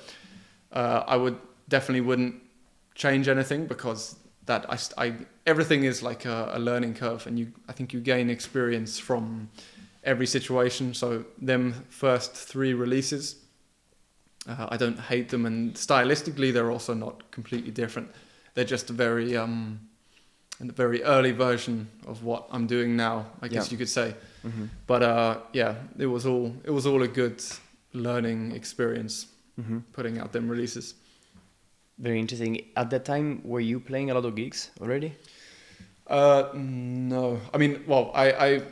I wouldn't change anything, because that everything is like a learning curve, and I think you gain experience from every situation. So them first three releases, I don't hate them, and stylistically they're also not completely different. They're just a very early version of what I'm doing now, I guess you could say. Mm-hmm. But it was all a good learning experience, putting out them releases. Very interesting. At that time, were you playing a lot of gigs already? No. I mean, well, I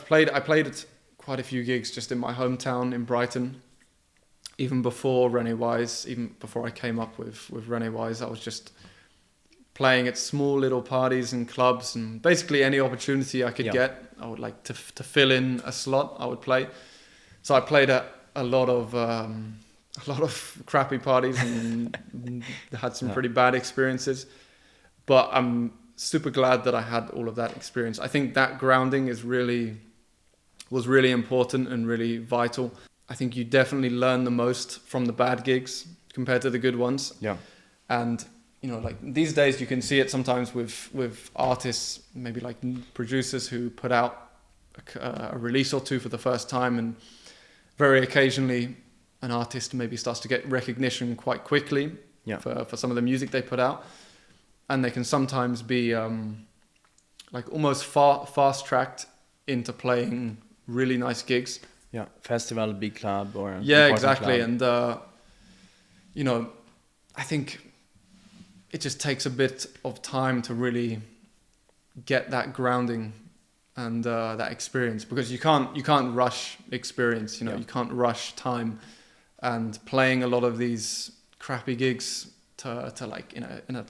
played at quite a few gigs just in my hometown in Brighton. Even before Rene Wise, even before I came up with Rene Wise, I was just playing at small little parties and clubs, and basically any opportunity I could get, I would like to fill in a slot, I would play. So I played at a lot of crappy parties and had some pretty bad experiences. But I'm super glad that I had all of that experience. I think that grounding was really important and really vital. I think you definitely learn the most from the bad gigs compared to the good ones. Yeah. And like these days you can see it sometimes with artists, maybe like producers who put out a release or two for the first time, and very occasionally an artist maybe starts to get recognition quite quickly for some of the music they put out, and they can sometimes be like almost fast-tracked into playing really nice gigs. Yeah, festival, big club, or exactly. Club. And I think it just takes a bit of time to really get that grounding and that experience, because you can't rush experience. You can't rush time. And playing a lot of these crappy gigs to like in a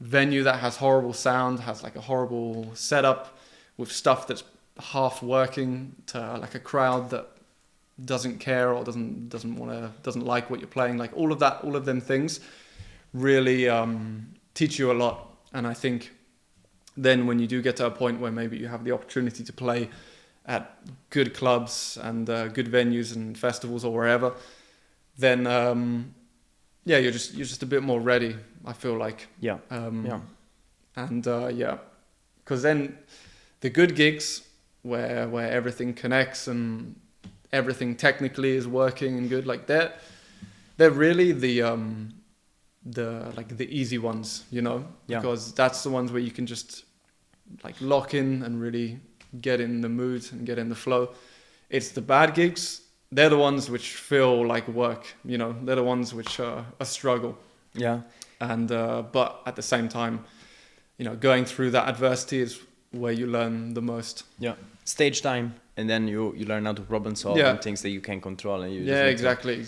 venue that has horrible sound, has like a horrible setup, with stuff that's half working, to like a crowd that doesn't care or doesn't like what you're playing, like all of them things really teach you a lot. And I think then when you do get to a point where maybe you have the opportunity to play at good clubs and good venues and festivals or wherever, then yeah, you're just a bit more ready, I feel like. Yeah. And yeah, because then the good gigs where everything connects and everything technically is working and good, like they're really the like the easy ones, you know, because that's the ones where you can just like lock in and really get in the mood and get in the flow. It's the bad gigs, they're the ones which feel like work, you know, they're the ones which are a struggle. Yeah. And but at the same time, you know, going through that adversity is where you learn the most. Yeah. Stage time, and then you learn how to problem solve and things that you can control. And you exactly. You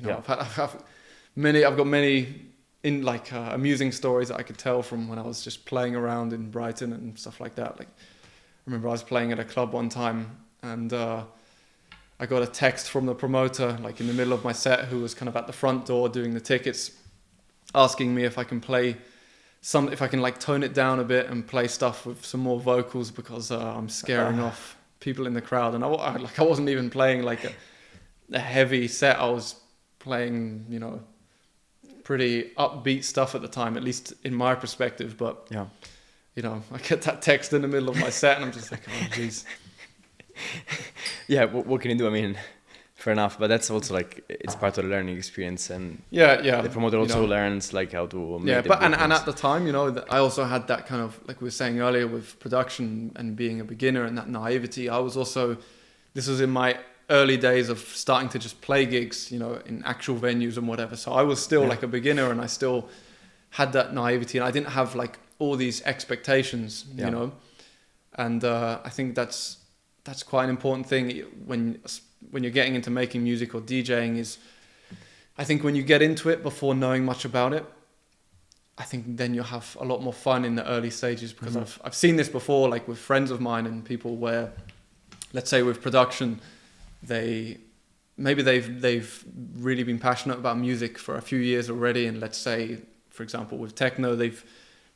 know, I've got many in like amusing stories that I could tell from when I was just playing around in Brighton and stuff like that. Like, I remember I was playing at a club one time, and I got a text from the promoter, like in the middle of my set, who was kind of at the front door doing the tickets, asking me if I can if I can like tone it down a bit and play stuff with some more vocals, because I'm scaring off people in the crowd. And I wasn't even playing like a heavy set. I was playing, you know, pretty upbeat stuff at the time, at least in my perspective. But you know, I get that text in the middle of my set, and I'm just like, oh jeez. Yeah, what can you do? I mean, fair enough, but that's also like, it's part of the learning experience, and the promoter also learns like how to make and at the time, you know, I also had that kind of, like we were saying earlier, with production and being a beginner and that naivety. This was in my early days of starting to just play gigs, you know, in actual venues and whatever. So I was still like a beginner, and I still had that naivety, and I didn't have like all these expectations, you know. And I think that's quite an important thing when you're getting into making music or DJing, is I think when you get into it before knowing much about it, I think then you'll have a lot more fun in the early stages, because I've seen this before, like with friends of mine and people where, let's say with production, they've really been passionate about music for a few years already, and let's say, for example, with techno, they've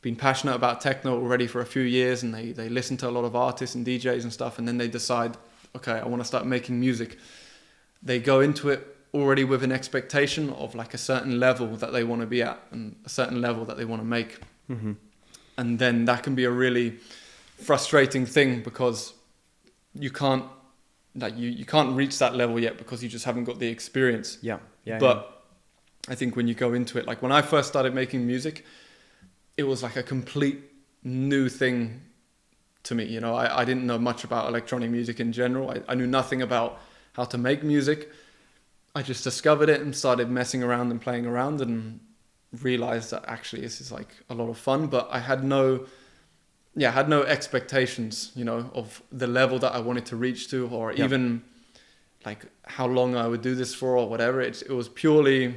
been passionate about techno already for a few years, and they listen to a lot of artists and DJs and stuff, and then they decide, okay, I want to start making music. They go into it already with an expectation of like a certain level that they want to be at and a certain level that they want to make. And then that can be a really frustrating thing, because you can't reach that level yet because you just haven't got the experience. But I think when you go into it, like when I first started making music, it was like a complete new thing to me. You know, I didn't know much about electronic music in general. I knew nothing about how to make music. I just discovered it and started messing around and playing around, and realized that actually this is like a lot of fun. But I had no expectations, you know, of the level that I wanted to reach to, or even like how long I would do this for or whatever. It was purely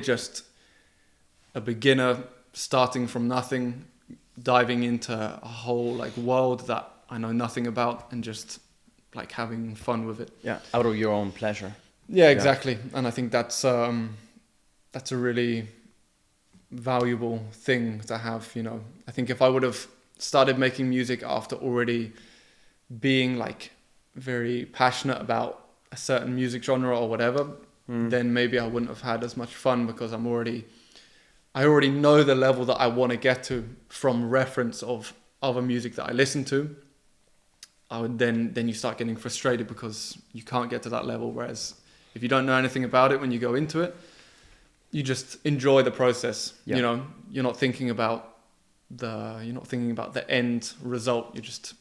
just a beginner starting from nothing, diving into a whole like world that I know nothing about, and just like having fun with it. Out of your own pleasure. Exactly. And I think that's a really valuable thing to have, you know. I think if I would have started making music after already being like very passionate about a certain music genre or whatever, then maybe I wouldn't have had as much fun, because I already know the level that I want to get to from reference of other music that I listen to. I would then you start getting frustrated because you can't get to that level. Whereas if you don't know anything about it when you go into it, you just enjoy the process. You know, you're not thinking about the end result. You're just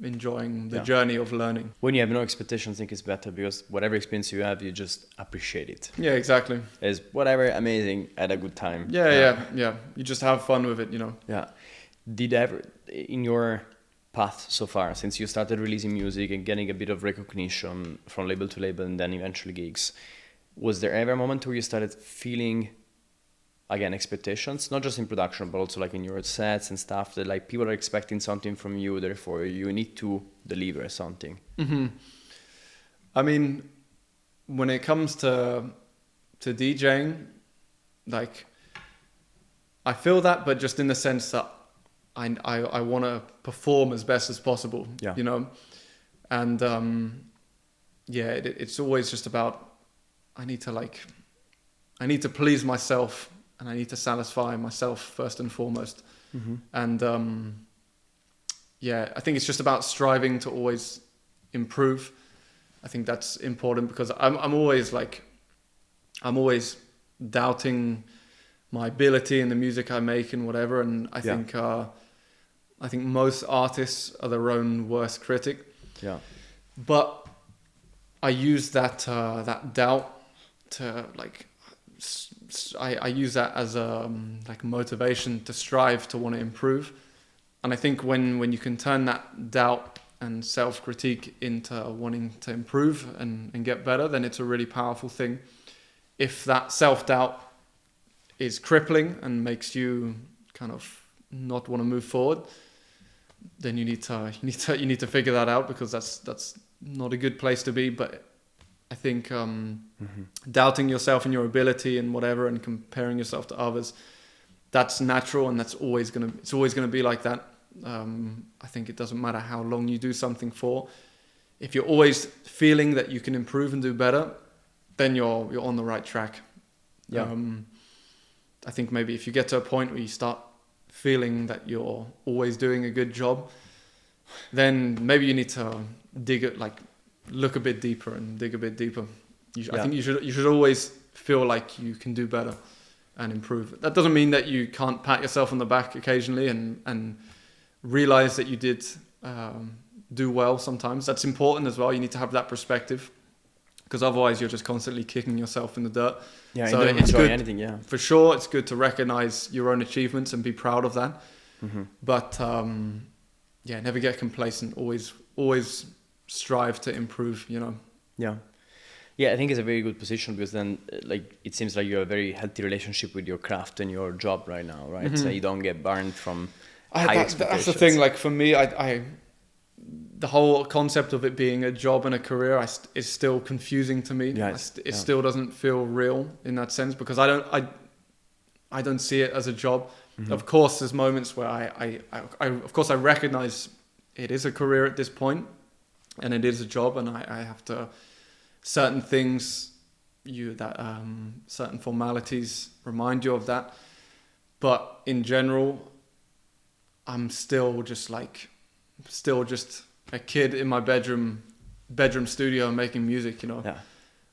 enjoying the journey of learning. When you have no expectations, I think it's better, because whatever experience you have, you just appreciate it. Yeah, exactly. It's whatever, amazing, had a good time. Yeah. You just have fun with it, you know. Yeah. Did ever, in your path so far, since you started releasing music and getting a bit of recognition from label to label and then eventually gigs, was there ever a moment where you started feeling, again, expectations, not just in production, but also like in your sets and stuff, that like people are expecting something from you, therefore you need to deliver something? I mean, when it comes to DJing, like, I feel that, but just in the sense that I want to perform as best as possible, you know? And it's always just about, I need to please myself, and I need to satisfy myself first and foremost. And I think it's just about striving to always improve. I think that's important, because I'm always doubting my ability in the music I make and whatever. And I think most artists are their own worst critic. Yeah. But I use that doubt to I use that as a motivation to strive to want to improve. And I think when you can turn that doubt and self-critique into wanting to improve and get better, then it's a really powerful thing. If that self-doubt is crippling and makes you kind of not want to move forward, then you need to figure that out, because that's not a good place to be. But I think doubting yourself and your ability and whatever, and comparing yourself to others, that's natural, and it's always gonna be like that. I think it doesn't matter how long you do something for. If you're always feeling that you can improve and do better, then you're on the right track. Yeah. I think maybe if you get to a point where you start feeling that you're always doing a good job, then maybe you need to look a bit deeper and dig a bit deeper. I think you should always feel like you can do better and improve. That doesn't mean that you can't pat yourself on the back occasionally and realize that you did do well sometimes. That's important as well. You need to have that perspective, because otherwise you're just constantly kicking yourself in the dirt. Yeah, so you don't enjoy anything, yeah. For sure, it's good to recognize your own achievements and be proud of that. But never get complacent. Always strive to improve, Yeah. Yeah, I think it's a very good position, because then it seems like you have a very healthy relationship with your craft and your job right now, right? So you don't get burned from high expectations. That's the thing. Like for me, I the whole concept of it being a job and a career is still confusing to me. Yeah, it still doesn't feel real in that sense, because I don't see it as a job. Of course, there's moments where I recognize it is a career at this point, and it is a job, and I have to, certain things, certain formalities remind you of that. But in general, I'm still just a kid in my bedroom studio making music,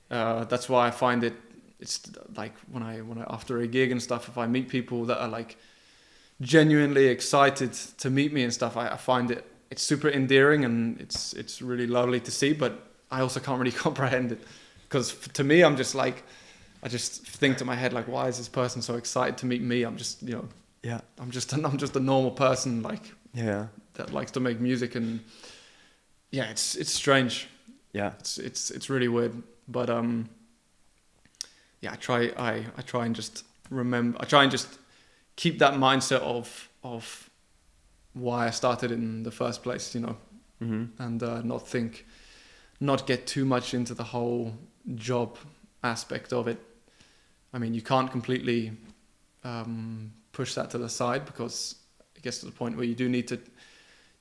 That's why I find it's like when I after a gig and stuff, if I meet people that are like genuinely excited to meet me and stuff, I find it's super endearing, and it's really lovely to see. But I also can't really comprehend it, because to me, I'm just like, I just think to my head, like, why is this person so excited to meet me? I'm just, I'm just a normal person, that likes to make music. And it's strange. Yeah, it's really weird. But I try and just remember. I try and just keep that mindset of why I started in the first place, and not get too much into the whole job aspect of it. I mean, you can't completely push that to the side, because it gets to the point where you do need to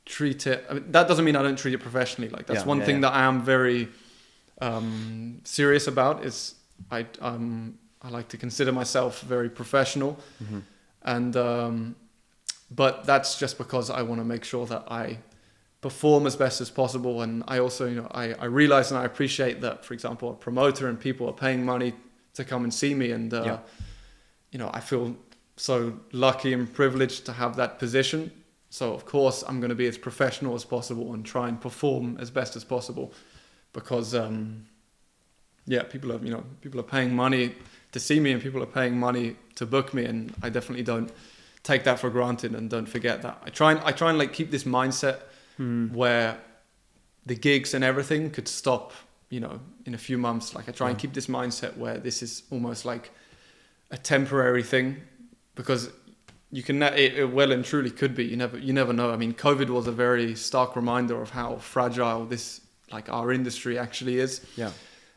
treat it. I mean, that doesn't mean I don't treat it professionally. Like that's one thing that I am very serious about. Is I like to consider myself very professional, and but that's just because I want to make sure that I perform as best as possible. And I also, I realize and I appreciate that, for example, a promoter and people are paying money to come and see me, and I feel so lucky and privileged to have that position. So of course I'm going to be as professional as possible and try and perform as best as possible, because people are paying money to see me, and people are paying money to book me, and I definitely don't take that for granted and don't forget that. I try and like keep this mindset where the gigs and everything could stop, in a few months. Like I try and keep this mindset where this is almost like a temporary thing, because it well and truly could be. You never know. I mean, COVID was a very stark reminder of how fragile this, like our industry actually is. Yeah.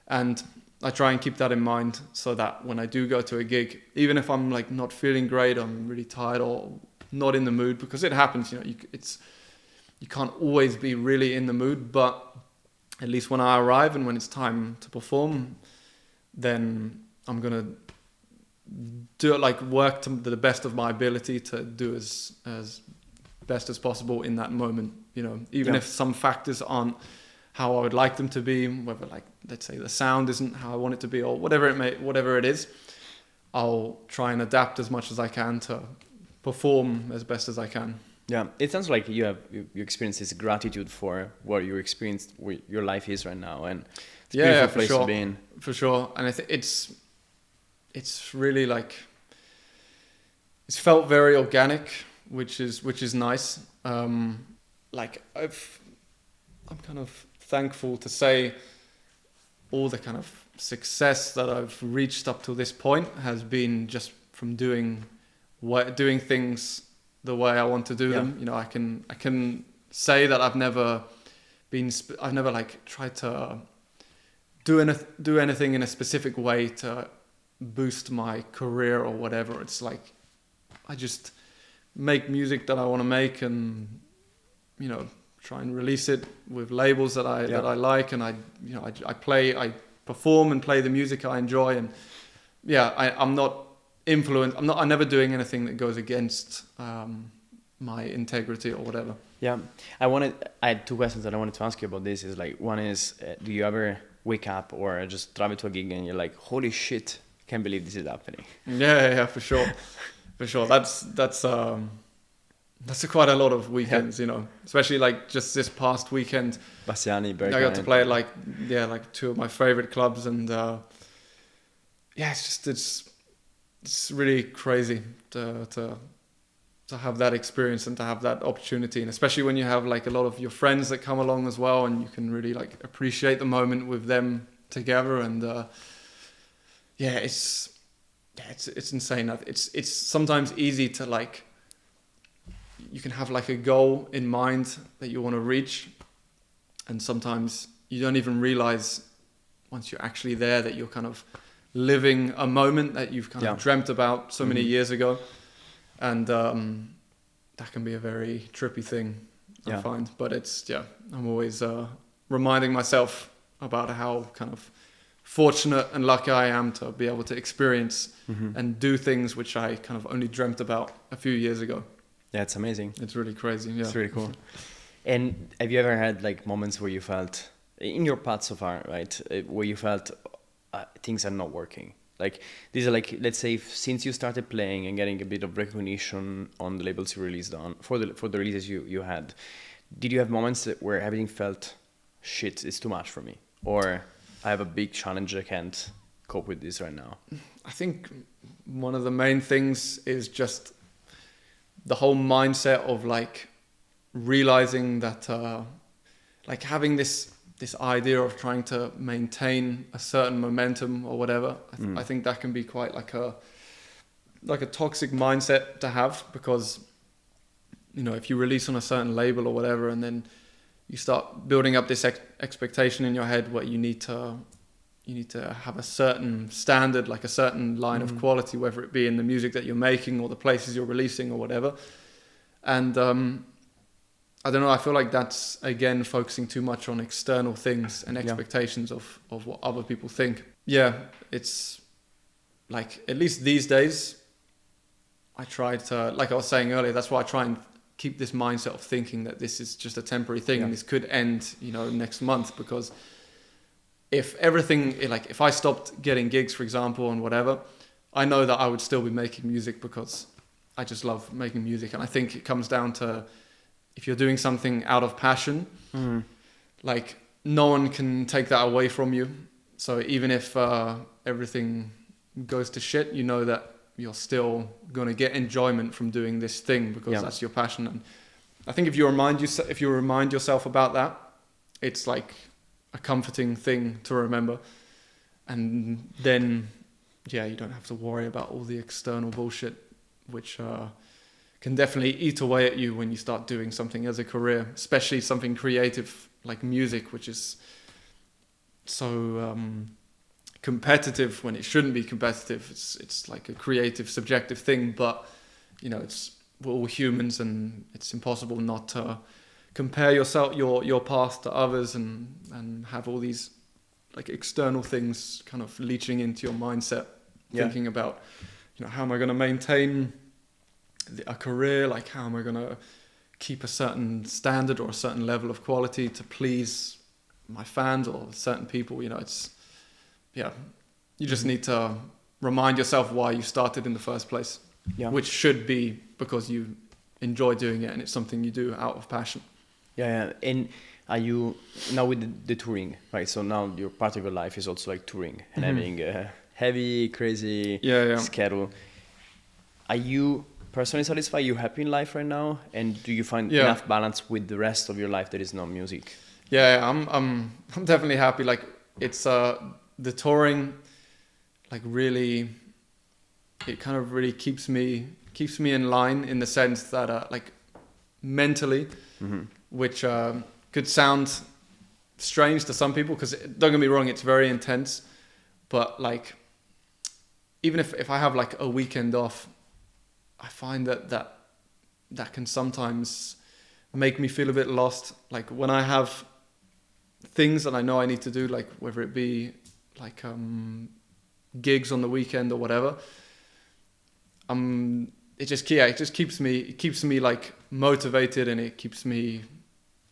And I try and keep that in mind, so that when I do go to a gig, even if I'm like not feeling great, I'm really tired or not in the mood, because it happens, you can't always be really in the mood, but at least when I arrive and when it's time to perform, then I'm gonna do it, like work to the best of my ability to do as best as possible in that moment. You know, even if some factors aren't how I would like them to be, whether like let's say the sound isn't how I want it to be or whatever it is, I'll try and adapt as much as I can to perform as best as I can. Yeah, it sounds like you experience this gratitude for what you experienced, what your life is right now, and it's a beautiful place to be in. For sure, and I think it's really like it's felt very organic, which is nice. Like I'm kind of thankful to say all the kind of success that I've reached up to this point has been just from doing things the way I want to do them. You know, I can say that I've never like tried to do anything in a specific way to boost my career or whatever. It's like I just make music that I want to make, and you know, try and release it with labels that I like, and I perform and play the music I enjoy, and I'm not influenced. I'm never doing anything that goes against my integrity or whatever. Yeah, I had two questions that I wanted to ask you about this. Is like, one is, do you ever wake up or just travel to a gig and you're like, holy shit, can't believe this is happening? Yeah, for sure, for sure. That's quite a lot of weekends, you know, especially like just this past weekend. Bassiani, I got to play at like two of my favorite clubs, and it's really crazy to have that experience and to have that opportunity, and especially when you have like a lot of your friends that come along as well, and you can really like appreciate the moment with them together, and it's insane. It's sometimes easy to like, you can have like a goal in mind that you want to reach, and sometimes you don't even realize once you're actually there that you're kind of living a moment that you've kind of dreamt about so many years ago, and that can be a very trippy thing, I find. But I'm always reminding myself about how kind of fortunate and lucky I am to be able to experience and do things which I kind of only dreamt about a few years ago. Yeah, it's amazing. It's really crazy. Yeah, it's really cool. And have you ever had like moments where you felt in your path so far, right, where you felt things are not working? Like, these are like, let's say, since you started playing and getting a bit of recognition on the labels you released on for the releases you had, did you have moments where everything felt, shit, it's too much for me, or I have a big challenge, I can't cope with this right now? I think one of the main things is just the whole mindset of like realizing that like having this idea of trying to maintain a certain momentum or whatever. I think that can be quite like a toxic mindset to have, because you know, if you release on a certain label or whatever, and then you start building up this expectation in your head where you need to have a certain standard, like a certain line of quality, whether it be in the music that you're making or the places you're releasing or whatever. And I don't know, I feel like that's, again, focusing too much on external things and expectations of what other people think. Yeah, it's like, at least these days, I try to, like I was saying earlier, that's why I try and keep this mindset of thinking that this is just a temporary thing and this could end, you know, next month. Because if everything, like if I stopped getting gigs, for example, and whatever, I know that I would still be making music because I just love making music. And I think it comes down to, if you're doing something out of passion, like no one can take that away from you. So even if everything goes to shit, you know that you're still going to get enjoyment from doing this thing because that's your passion. And I think if you remind yourself about that, it's like a comforting thing to remember. And then, you don't have to worry about all the external bullshit, which can definitely eat away at you when you start doing something as a career, especially something creative like music, which is so competitive when it shouldn't be competitive. It's like a creative, subjective thing, but you know, we're all humans, and it's impossible not to compare your path to others and have all these like external things kind of leaching into your mindset, thinking about, how am I going to maintain a career? Like, how am I going to keep a certain standard or a certain level of quality to please my fans or certain people? You just need to remind yourself why you started in the first place, which should be because you enjoy doing it and it's something you do out of passion. And are you now with the touring, right? So now your part of your life is also like touring and having a heavy, crazy schedule. Are you personally satisfied? Are you happy in life right now? And do you find enough balance with the rest of your life that is not music? I'm definitely happy. Like, it's the touring, like, really, it kind of really keeps me in line, in the sense that like mentally, which could sound strange to some people, because don't get me wrong, it's very intense, but like, even if I have like a weekend off, I find that can sometimes make me feel a bit lost. Like, when I have things that I know I need to do, like whether it be like gigs on the weekend or whatever, it just keeps me like motivated, and it keeps me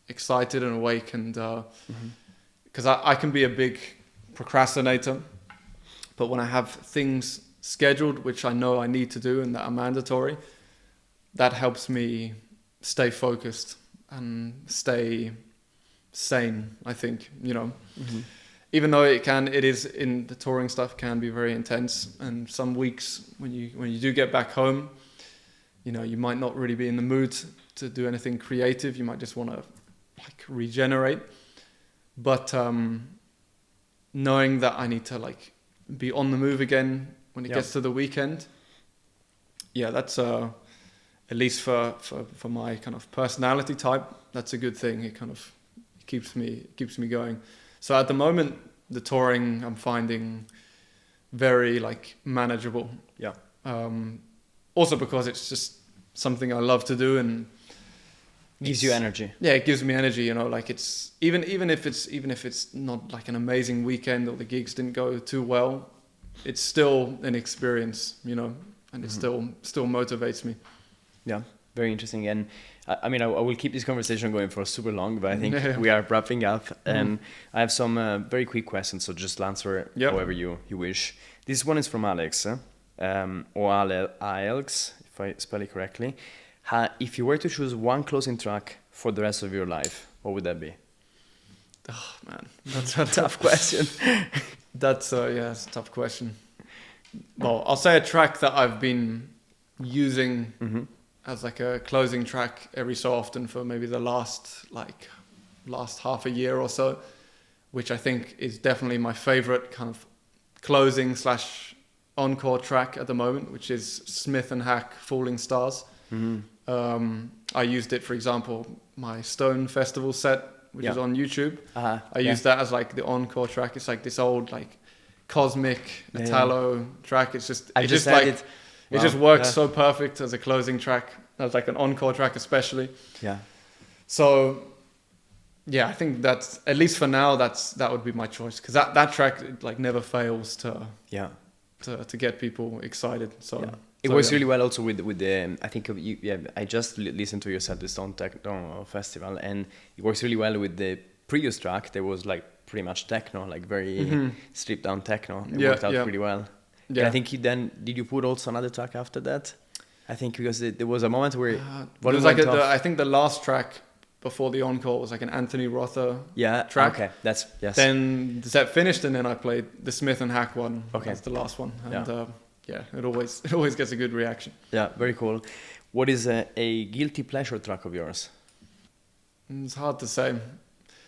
excited and awake, and because I can be a big procrastinator, but when I have things scheduled which I know I need to do and that are mandatory, that helps me stay focused and stay sane, I think, even though it is in the touring stuff can be very intense, and some weeks when you do get back home, you might not really be in the mood to do anything creative. You might just want to like regenerate, but knowing that I need to like be on the move again when it gets to the weekend, that's at least for my kind of personality type, that's a good thing. It kind of keeps me going. So at the moment, the touring I'm finding very like manageable. Also because it's just something I love to do, and gives you energy. Yeah, it gives me energy. Like, it's even if it's not like an amazing weekend or the gigs didn't go too well, it's still an experience, and it still motivates me. Yeah, very interesting. And I mean, I will keep this conversation going for super long, but I think we are wrapping up. And I have some very quick questions, so just answer however you wish. This one is from Alex, or Alex, if I spell it correctly. If you were to choose one closing track for the rest of your life, what would that be? Oh man, that's a tough question. It's a tough question. Well, I'll say a track that I've been using as like a closing track every so often for maybe the last half a year or so, which I think is definitely my favorite kind of closing / encore track at the moment, which is Smith and Hack, Falling Stars. I used it, for example, my Stone Festival set, which is on YouTube. I used that as like the encore track. It's like this old like cosmic Italo track. It's just it just works so perfect as a closing track, as like an encore track especially. So I think that's, at least for now, that would be my choice, because that track like never fails to get people excited. It works really well also with the I think I just listened to your set, the Stone Techno Festival, and it works really well with the previous track. There was like pretty much techno, like very stripped down techno. It worked out pretty well. And I think did you put also another track after that? I think because there was a moment where it was like I think the last track before the encore was like an Anthony Rother track. Okay, that's Then the set finished, and then I played the Smith and Hack one. That's the last one, and it always gets a good reaction. Yeah, very cool. What is a guilty pleasure track of yours? It's hard to say,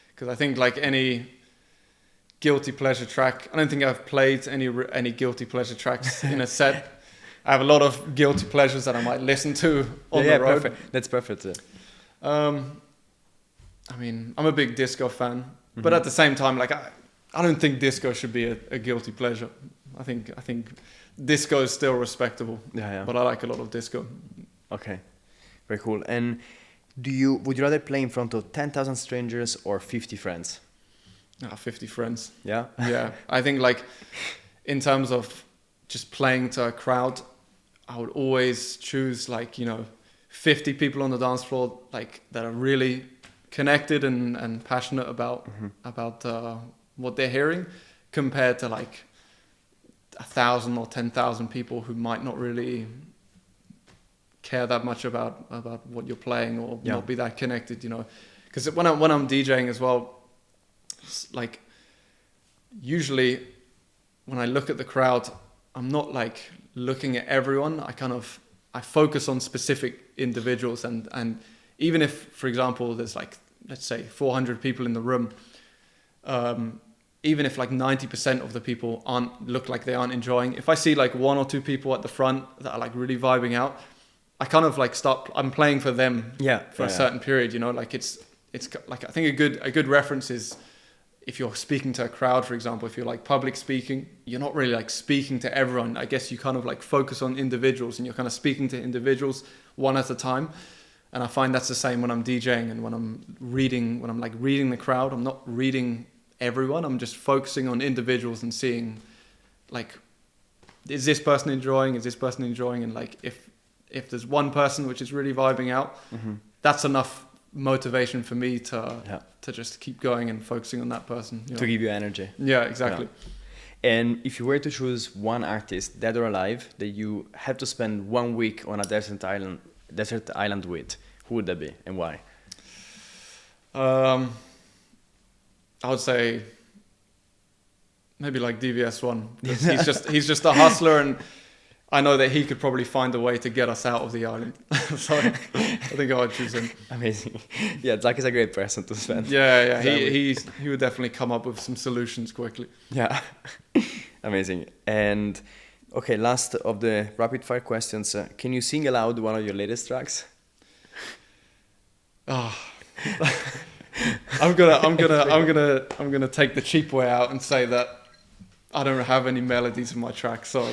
because I think like any guilty pleasure track, I don't think I've played any guilty pleasure tracks in a set. I have a lot of guilty pleasures that I might listen to on the road. Perfect. That's perfect. I mean, I'm a big disco fan, but at the same time, like I don't think disco should be a guilty pleasure. I think disco is still respectable. But I like a lot of disco. Okay, very cool. And Would you rather play in front of 10,000 strangers or 50 friends? 50 friends. Yeah. Yeah, I think like in terms of just playing to a crowd, I would always choose like, 50 people on the dance floor, like that are really connected and passionate about what they're hearing, compared to like 1,000 or 10,000 people who might not really care that much about what you're playing, or not be that connected, because when I'm DJing as well, like usually when I look at the crowd, I'm not like looking at everyone. I focus on specific individuals, and even if, for example, there's like, let's say 400 people in the room, even if like 90% of the people look like they aren't enjoying, if I see like one or two people at the front that are like really vibing out, I kind of like I'm playing for them for a certain period, like it's like, I think a good reference is, if you're speaking to a crowd, for example, if you're like public speaking, you're not really like speaking to everyone. I guess you kind of like focus on individuals, and you're kind of speaking to individuals one at a time. And I find that's the same when I'm DJing and when I'm reading the crowd. I'm not reading everyone. I'm just focusing on individuals and seeing like, is this person enjoying? Is this person enjoying? And like, if there's one person which is really vibing out, that's enough motivation for me to just keep going and focusing on that person, to give you energy. Yeah, exactly. And if you were to choose one artist, dead or alive, that you have to spend 1 week on a desert island with, who would that be and why? I would say maybe like DVS1. He's just a hustler, and I know that he could probably find a way to get us out of the island. So I think I would choose him. Amazing. Yeah, Zach is a great person to spend. Yeah. He would definitely come up with some solutions quickly. Yeah. Amazing. And okay, last of the rapid fire questions. Can you sing aloud one of your latest tracks? I'm gonna take the cheap way out and say that I don't have any melodies in my track, so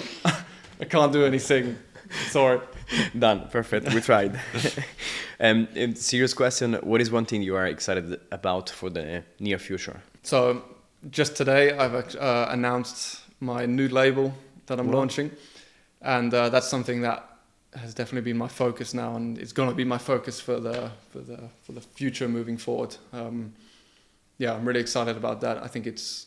I can't do any singing. Sorry. Done. Perfect. We tried. Serious question. What is one thing you are excited about for the near future? So just today, I've announced my new label that I'm launching, and that's something that has definitely been my focus now, and it's going to be my focus for the future moving forward. I'm really excited about that. I think it's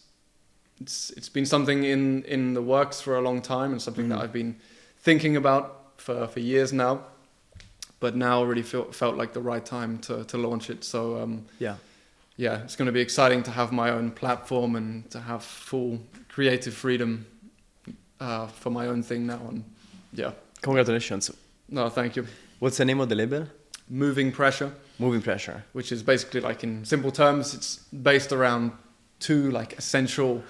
been something in the works for a long time, and something that I've been thinking about for years now, but now really felt like the right time to launch it. So it's going to be exciting to have my own platform and to have full creative freedom for my own thing now. And Congratulations. No, thank you. What's the name of the label? Moving Pressure. Moving Pressure. Which is basically, like, in simple terms, it's based around two like essential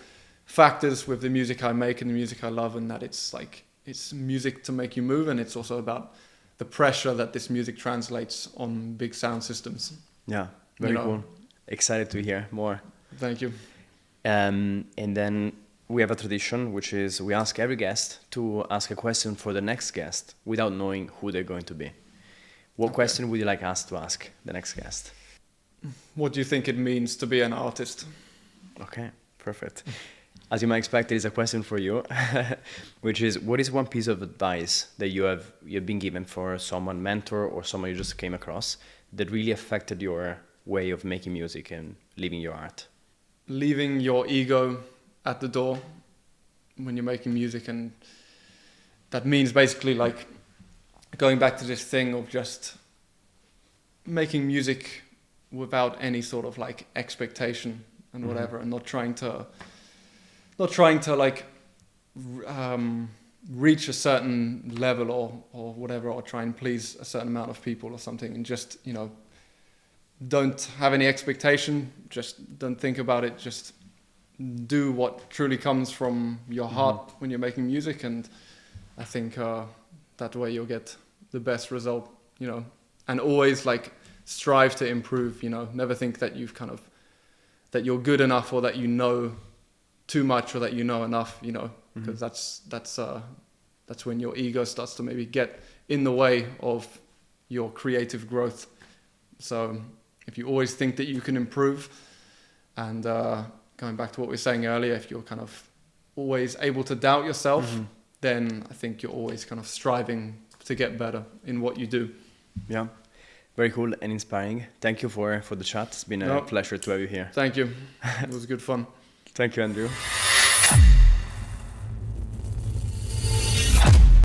factors with the music I make and the music I love, and that it's music to make you move, and it's also about the pressure that this music translates on big sound systems. Yeah, very cool. Excited to hear more. Thank you. And then we have a tradition, which is we ask every guest to ask a question for the next guest without knowing who they're going to be. What question would you like us to ask the next guest? What do you think it means to be an artist? Okay, perfect. As you might expect, it is a question for you, which is, what is one piece of advice that you've been given for someone, mentor, or someone you just came across that really affected your way of making music and living your art? Leaving your ego at the door when you're making music, and that means basically like going back to this thing of just making music without any sort of like expectation and whatever, and not trying to like reach a certain level or whatever, or try and please a certain amount of people or something, and just, don't have any expectation, just don't think about it, just do what truly comes from your heart when you're making music, and I think that way you'll get the best result, and always like strive to improve, never think that that you're good enough, or that you know too much, or that you know enough, because that's when your ego starts to maybe get in the way of your creative growth. So if you always think that you can improve, and going back to what we were saying earlier, if you're kind of always able to doubt yourself, then I think you're always kind of striving to get better in what you do. Yeah, very cool and inspiring. Thank you for the chat. It's been a pleasure to have you here. Thank you. It was good fun. Thank you, Andrew.